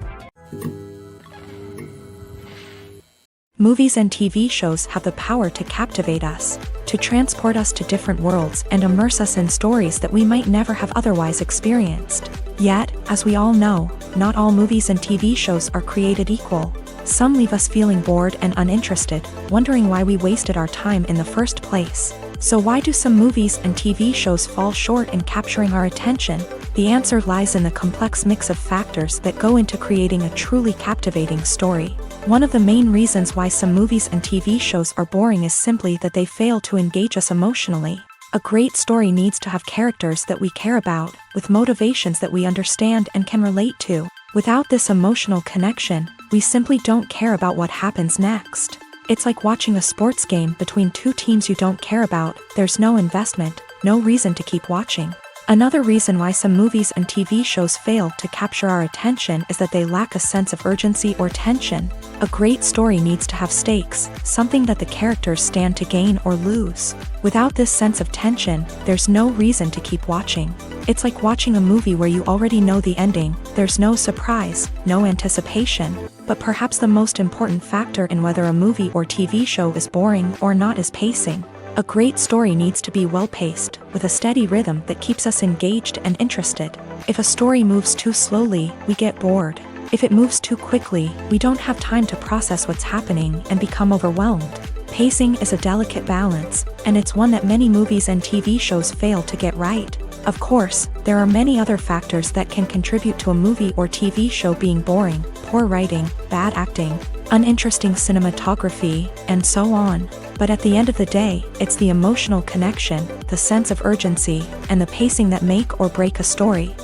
Movies and TV shows have the power to captivate us, to transport us to different worlds and immerse us in stories that we might never have otherwise experienced. Yet, as we all know, not all movies and TV shows are created equal. Some leave us feeling bored and uninterested, wondering why we wasted our time in the first place. So why do some movies and TV shows fall short in capturing our attention? The answer lies in the complex mix of factors that go into creating a truly captivating story. One of the main reasons why some movies and TV shows are boring is simply that they fail to engage us emotionally. A great story needs to have characters that we care about, with motivations that we understand and can relate to. Without this emotional connection, we simply don't care about what happens next. It's like watching a sports game between two teams you don't care about. There's no investment, no reason to keep watching. Another reason why some movies and TV shows fail to capture our attention is that they lack a sense of urgency or tension. A great story needs to have stakes, something that the characters stand to gain or lose. Without this sense of tension, there's no reason to keep watching. It's like watching a movie where you already know the ending. There's no surprise, no anticipation. But perhaps the most important factor in whether a movie or TV show is boring or not is pacing. A great story needs to be well-paced, with a steady rhythm that keeps us engaged and interested. If a story moves too slowly, we get bored. If it moves too quickly, we don't have time to process what's happening and become overwhelmed. Pacing is a delicate balance, and it's one that many movies and TV shows fail to get right. Of course, there are many other factors that can contribute to a movie or TV show being boring: poor writing, bad acting, uninteresting cinematography, and so on. But at the end of the day, it's the emotional connection, the sense of urgency, and the pacing that make or break a story.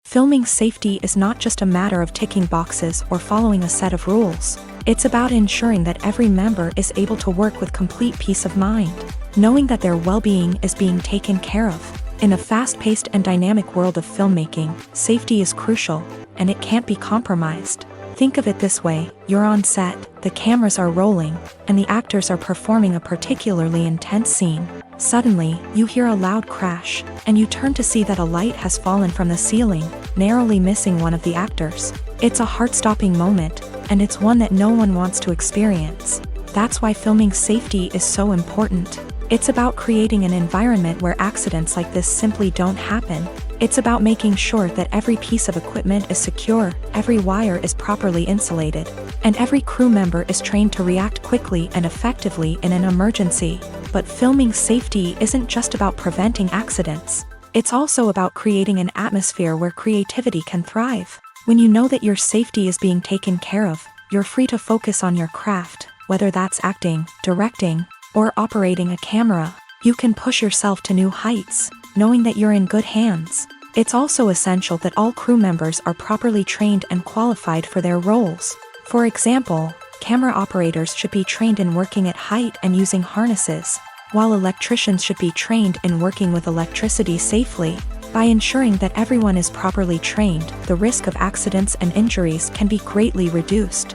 Filming safety is not just a matter of ticking boxes or following a set of rules. It's about ensuring that every member is able to work with complete peace of mind, knowing that their well-being is being taken care of. In a fast-paced and dynamic world of filmmaking, safety is crucial, and it can't be compromised. Think of it this way: you're on set, the cameras are rolling, and the actors are performing a particularly intense scene. Suddenly, you hear a loud crash, and you turn to see that a light has fallen from the ceiling, narrowly missing one of the actors. It's a heart-stopping moment, and it's one that no one wants to experience. That's why filming safety is so important. It's about creating an environment where accidents like this simply don't happen. It's about making sure that every piece of equipment is secure, every wire is properly insulated, and every crew member is trained to react quickly and effectively in an emergency. But filming safety isn't just about preventing accidents. It's also about creating an atmosphere where creativity can thrive. When you know that your safety is being taken care of, you're free to focus on your craft, whether that's acting, directing, or operating a camera. You can push yourself to new heights, knowing that you're in good hands. It's also essential that all crew members are properly trained and qualified for their roles. For example, camera operators should be trained in working at height and using harnesses, while electricians should be trained in working with electricity safely. By ensuring that everyone is properly trained, the risk of accidents and injuries can be greatly reduced.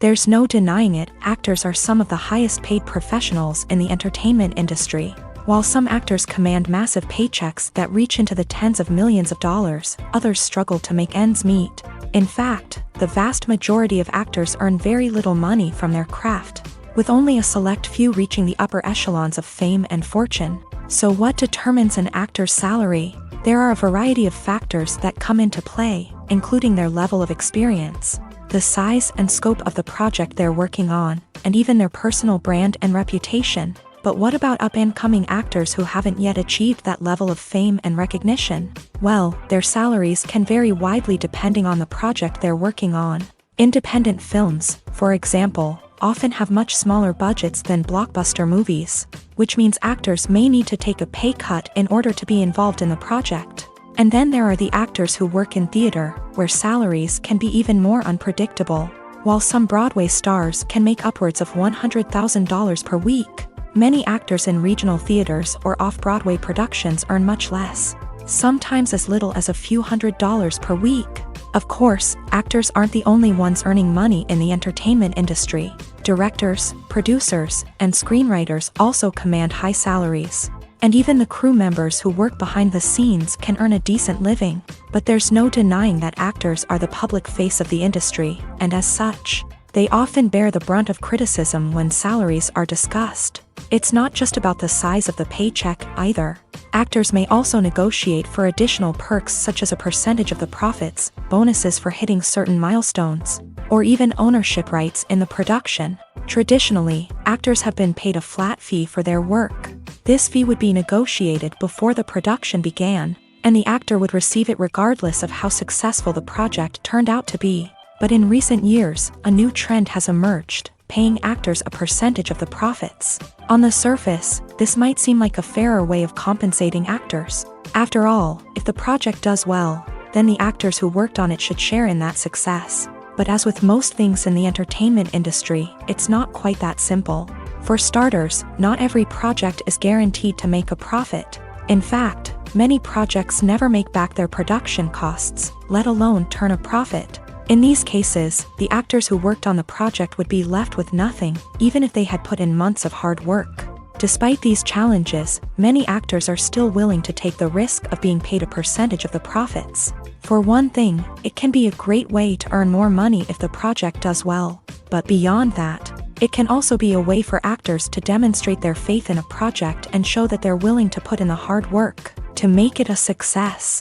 There's no denying it, actors are some of the highest paid professionals in the entertainment industry. While some actors command massive paychecks that reach into the tens of millions of dollars, others struggle to make ends meet. In fact, the vast majority of actors earn very little money from their craft, with only a select few reaching the upper echelons of fame and fortune. So what determines an actor's salary? There are a variety of factors that come into play, including their level of experience, the size and scope of the project they're working on, and even their personal brand and reputation. But what about up-and-coming actors who haven't yet achieved that level of fame and recognition? Well, their salaries can vary widely depending on the project they're working on. Independent films, for example, often have much smaller budgets than blockbuster movies, which means actors may need to take a pay cut in order to be involved in the project. And then there are the actors who work in theater, where salaries can be even more unpredictable. While some Broadway stars can make upwards of $100,000 per week, many actors in regional theaters or off-Broadway productions earn much less, sometimes as little as a few $100s per week. Of course, actors aren't the only ones earning money in the entertainment industry. Directors, producers, and screenwriters also command high salaries. And even the crew members who work behind the scenes can earn a decent living. But there's no denying that actors are the public face of the industry, and as such, they often bear the brunt of criticism when salaries are discussed. It's not just about the size of the paycheck, either. Actors may also negotiate for additional perks such as a percentage of the profits, bonuses for hitting certain milestones, or even ownership rights in the production. Traditionally, actors have been paid a flat fee for their work. This fee would be negotiated before the production began, and the actor would receive it regardless of how successful the project turned out to be. But in recent years, a new trend has emerged, paying actors a percentage of the profits. On the surface, this might seem like a fairer way of compensating actors. After all, if the project does well, then the actors who worked on it should share in that success. But as with most things in the entertainment industry, it's not quite that simple. For starters, not every project is guaranteed to make a profit. In fact, many projects never make back their production costs, let alone turn a profit. In these cases, the actors who worked on the project would be left with nothing, even if they had put in months of hard work. Despite these challenges, many actors are still willing to take the risk of being paid a percentage of the profits. For one thing, it can be a great way to earn more money if the project does well. But beyond that, it can also be a way for actors to demonstrate their faith in a project and show that they're willing to put in the hard work to make it a success.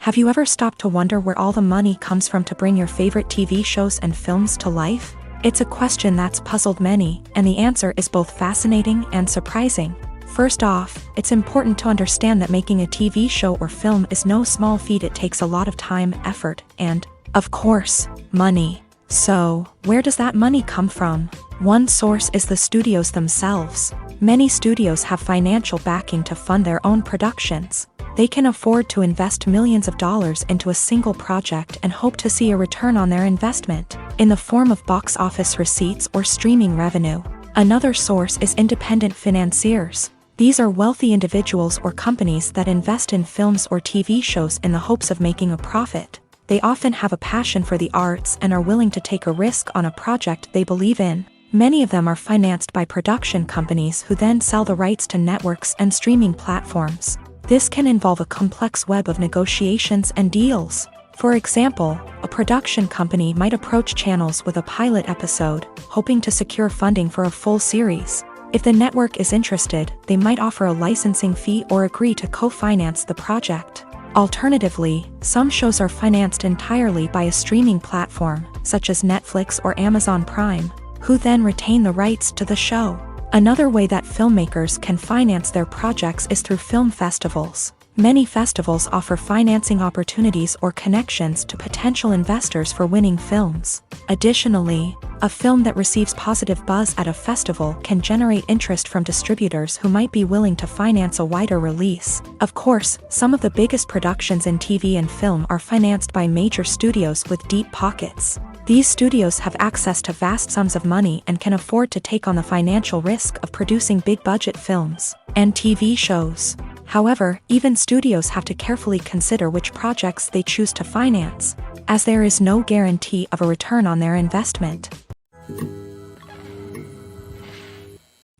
Have you ever stopped to wonder where all the money comes from to bring your favorite TV shows and films to life? It's a question that's puzzled many, and the answer is both fascinating and surprising. First off, it's important to understand that making a TV show or film is no small feat. It takes a lot of time, effort, and, of course, money. So, where does that money come from? One source is the studios themselves. Many studios have financial backing to fund their own productions. They can afford to invest millions of dollars into a single project and hope to see a return on their investment, in the form of box office receipts or streaming revenue. Another source is independent financiers. These are wealthy individuals or companies that invest in films or TV shows in the hopes of making a profit. They often have a passion for the arts and are willing to take a risk on a project they believe in. Many of them are financed by production companies who then sell the rights to networks and streaming platforms. This can involve a complex web of negotiations and deals. For example, a production company might approach channels with a pilot episode, hoping to secure funding for a full series. If the network is interested, they might offer a licensing fee or agree to co-finance the project. Alternatively, some shows are financed entirely by a streaming platform, such as Netflix or Amazon Prime, who then retain the rights to the show. Another way that filmmakers can finance their projects is through film festivals. Many festivals offer financing opportunities or connections to potential investors for winning films. Additionally, a film that receives positive buzz at a festival can generate interest from distributors who might be willing to finance a wider release. Of course, some of the biggest productions in TV and film are financed by major studios with deep pockets. These studios have access to vast sums of money and can afford to take on the financial risk of producing big-budget films and TV shows. However, even studios have to carefully consider which projects they choose to finance, as there is no guarantee of a return on their investment.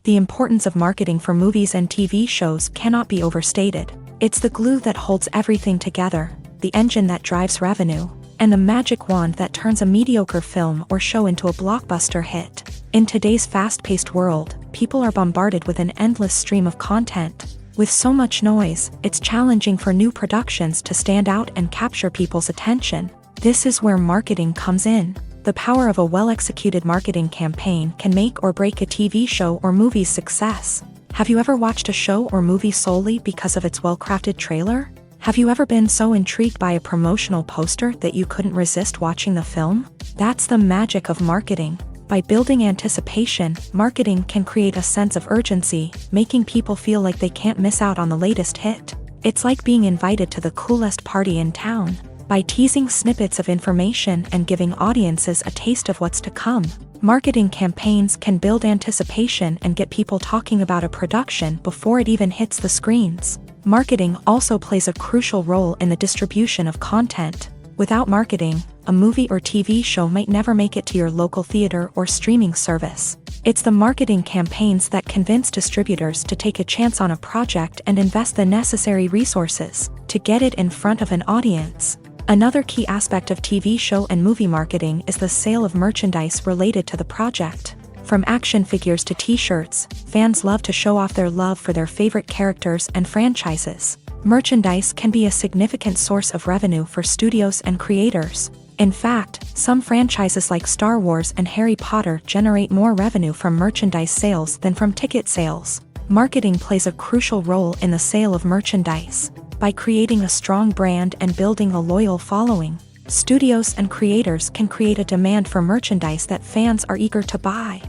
The importance of marketing for movies and TV shows cannot be overstated. It's the glue that holds everything together, the engine that drives revenue, and the magic wand that turns a mediocre film or show into a blockbuster hit. In today's fast-paced world, people are bombarded with an endless stream of content. With so much noise, it's challenging for new productions to stand out and capture people's attention. This is where marketing comes in. The power of a well-executed marketing campaign can make or break a TV show or movie's success. Have you ever watched a show or movie solely because of its well-crafted trailer? Have you ever been so intrigued by a promotional poster that you couldn't resist watching the film? That's the magic of marketing. By building anticipation, marketing can create a sense of urgency, making people feel like they can't miss out on the latest hit. It's like being invited to the coolest party in town. By teasing snippets of information and giving audiences a taste of what's to come, marketing campaigns can build anticipation and get people talking about a production before it even hits the screens. Marketing also plays a crucial role in the distribution of content. Without marketing, a movie or TV show might never make it to your local theater or streaming service. It's the marketing campaigns that convince distributors to take a chance on a project and invest the necessary resources to get it in front of an audience. Another key aspect of TV show and movie marketing is the sale of merchandise related to the project. From action figures to t-shirts, fans love to show off their love for their favorite characters and franchises. Merchandise can be a significant source of revenue for studios and creators. In fact, some franchises like Star Wars and Harry Potter generate more revenue from merchandise sales than from ticket sales. Marketing plays a crucial role in the sale of merchandise. By creating a strong brand and building a loyal following, studios and creators can create a demand for merchandise that fans are eager to buy.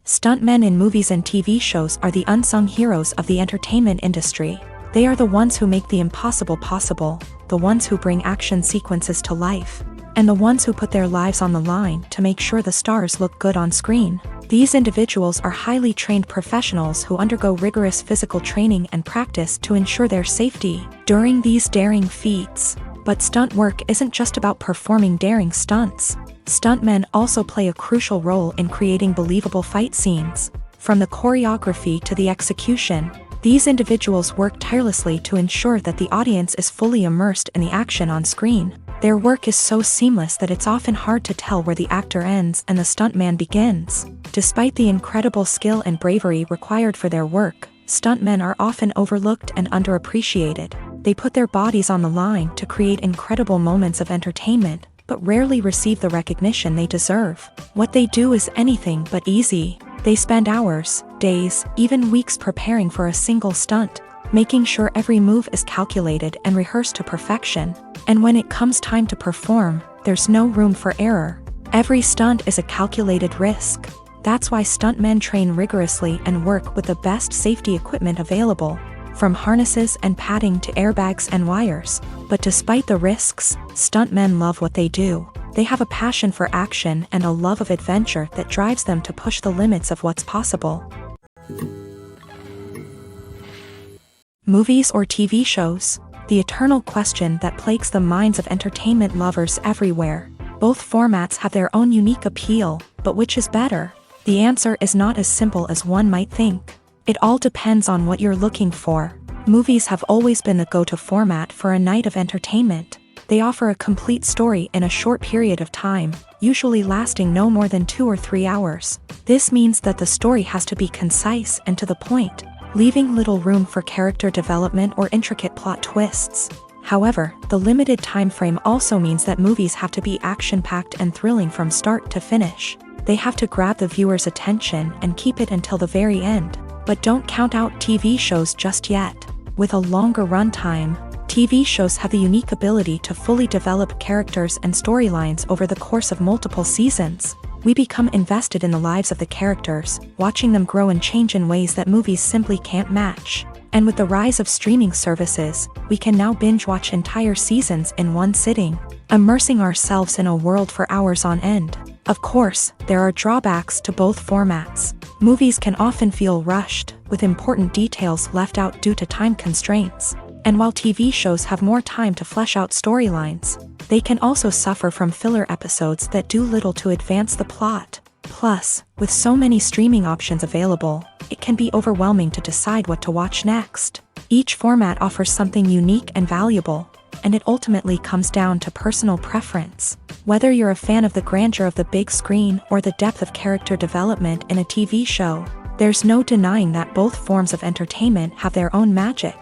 Stuntmen in movies and TV shows are the unsung heroes of the entertainment industry. They are the ones who make the impossible possible, the ones who bring action sequences to life, and the ones who put their lives on the line to make sure the stars look good on screen. These individuals are highly trained professionals who undergo rigorous physical training and practice to ensure their safety during these daring feats. But stunt work isn't just about performing daring stunts. Stuntmen also play a crucial role in creating believable fight scenes. From the choreography to the execution, these individuals work tirelessly to ensure that the audience is fully immersed in the action on screen. Their work is so seamless that it's often hard to tell where the actor ends and the stuntman begins. Despite the incredible skill and bravery required for their work, stuntmen are often overlooked and underappreciated. They put their bodies on the line to create incredible moments of entertainment, but rarely receive the recognition they deserve. What they do is anything but easy. They spend hours, days, even weeks preparing for a single stunt, making sure every move is calculated and rehearsed to perfection. And when it comes time to perform, there's no room for error. Every stunt is a calculated risk. That's why stuntmen train rigorously and work with the best safety equipment available, from harnesses and padding to airbags and wires. But despite the risks, stuntmen love what they do. They have a passion for action and a love of adventure that drives them to push the limits of what's possible. Movies or TV shows? The eternal question that plagues the minds of entertainment lovers everywhere. Both formats have their own unique appeal, but which is better? The answer is not as simple as one might think. It all depends on what you're looking for. Movies have always been the go-to format for a night of entertainment. They offer a complete story in a short period of time, usually lasting no more than 2 or 3 hours. This means that the story has to be concise and to the point, leaving little room for character development or intricate plot twists. However, the limited time frame also means that movies have to be action-packed and thrilling from start to finish. They have to grab the viewer's attention and keep it until the very end. But don't count out TV shows just yet. With a longer runtime, TV shows have the unique ability to fully develop characters and storylines over the course of multiple seasons. We become invested in the lives of the characters, watching them grow and change in ways that movies simply can't match. And with the rise of streaming services, we can now binge-watch entire seasons in one sitting, immersing ourselves in a world for hours on end. Of course, there are drawbacks to both formats. Movies can often feel rushed, with important details left out due to time constraints. And while TV shows have more time to flesh out storylines, they can also suffer from filler episodes that do little to advance the plot. Plus, with so many streaming options available, it can be overwhelming to decide what to watch next. Each format offers something unique and valuable, and it ultimately comes down to personal preference. Whether you're a fan of the grandeur of the big screen or the depth of character development in a TV show, there's no denying that both forms of entertainment have their own magic.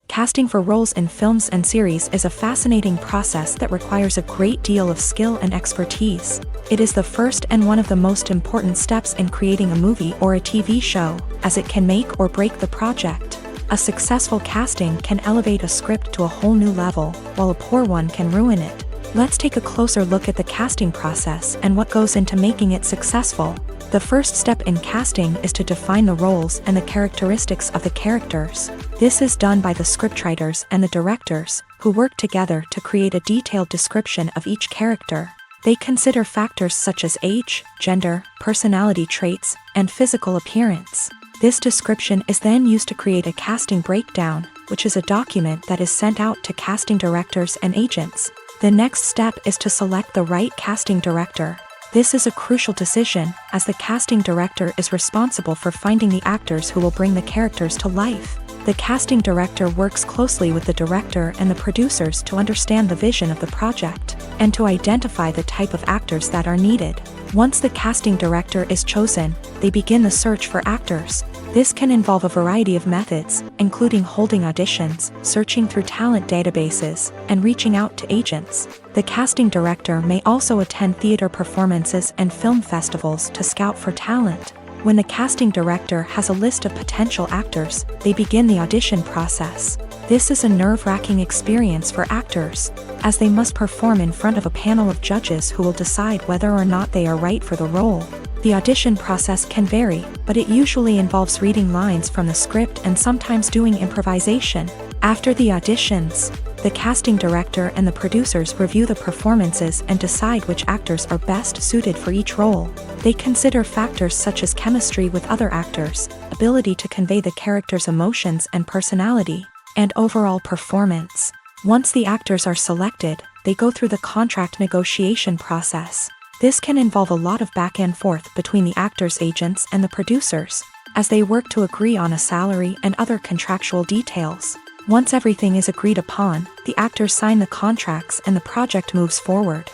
Casting for roles in films and series is a fascinating process that requires a great deal of skill and expertise. It is the first and one of the most important steps in creating a movie or a TV show, as it can make or break the project. A successful casting can elevate a script to a whole new level, while a poor one can ruin it. Let's take a closer look at the casting process and what goes into making it successful. The first step in casting is to define the roles and the characteristics of the characters. This is done by the scriptwriters and the directors, who work together to create a detailed description of each character. They consider factors such as age, gender, personality traits, and physical appearance. This description is then used to create a casting breakdown, which is a document that is sent out to casting directors and agents. The next step is to select the right casting director. This is a crucial decision, as the casting director is responsible for finding the actors who will bring the characters to life. The casting director works closely with the director and the producers to understand the vision of the project, and to identify the type of actors that are needed. Once the casting director is chosen, they begin the search for actors. This can involve a variety of methods, including holding auditions, searching through talent databases, and reaching out to agents. The casting director may also attend theater performances and film festivals to scout for talent. When the casting director has a list of potential actors, they begin the audition process. This is a nerve-wracking experience for actors, as they must perform in front of a panel of judges who will decide whether or not they are right for the role. The audition process can vary, but it usually involves reading lines from the script and sometimes doing improvisation. After the auditions, the casting director and the producers review the performances and decide which actors are best suited for each role. They consider factors such as chemistry with other actors, ability to convey the character's emotions and personality, and overall performance. Once the actors are selected, they go through the contract negotiation process. This can involve a lot of back and forth between the actors' agents and the producers, as they work to agree on a salary and other contractual details. Once everything is agreed upon, the actors sign the contracts and the project moves forward.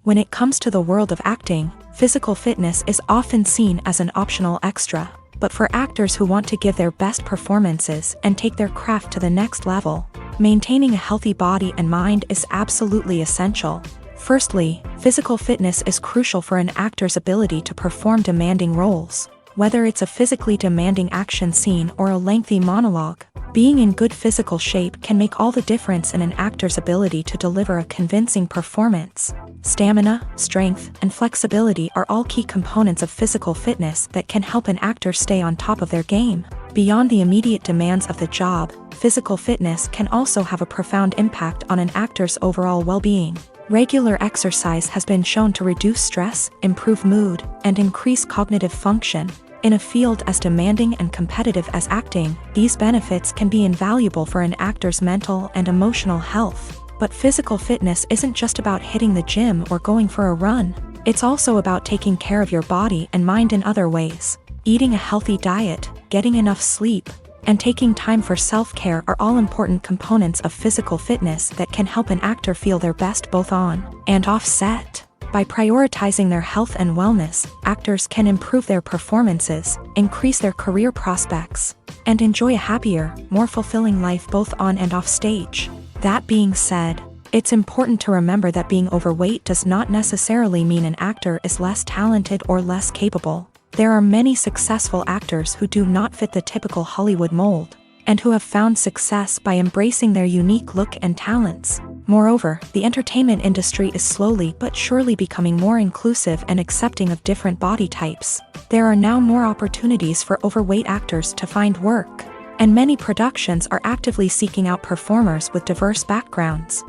When it comes to the world of acting, physical fitness is often seen as an optional extra. But for actors who want to give their best performances and take their craft to the next level, maintaining a healthy body and mind is absolutely essential. Firstly, physical fitness is crucial for an actor's ability to perform demanding roles. Whether it's a physically demanding action scene or a lengthy monologue, being in good physical shape can make all the difference in an actor's ability to deliver a convincing performance. Stamina, strength, and flexibility are all key components of physical fitness that can help an actor stay on top of their game. Beyond the immediate demands of the job, physical fitness can also have a profound impact on an actor's overall well-being. Regular exercise has been shown to reduce stress, improve mood, and increase cognitive function. In a field as demanding and competitive as acting, these benefits can be invaluable for an actor's mental and emotional health. But physical fitness isn't just about hitting the gym or going for a run. It's also about taking care of your body and mind in other ways. Eating a healthy diet, getting enough sleep, and taking time for self-care are all important components of physical fitness that can help an actor feel their best both on and off set. By prioritizing their health and wellness, actors can improve their performances, increase their career prospects, and enjoy a happier, more fulfilling life both on and off stage. That being said, It's important to remember that being overweight does not necessarily mean an actor is less talented or less capable. There are many successful actors who do not fit the typical Hollywood mold, and who have found success by embracing their unique look and talents. Moreover, the entertainment industry is slowly but surely becoming more inclusive and accepting of different body types. There are now more opportunities for overweight actors to find work, and many productions are actively seeking out performers with diverse backgrounds.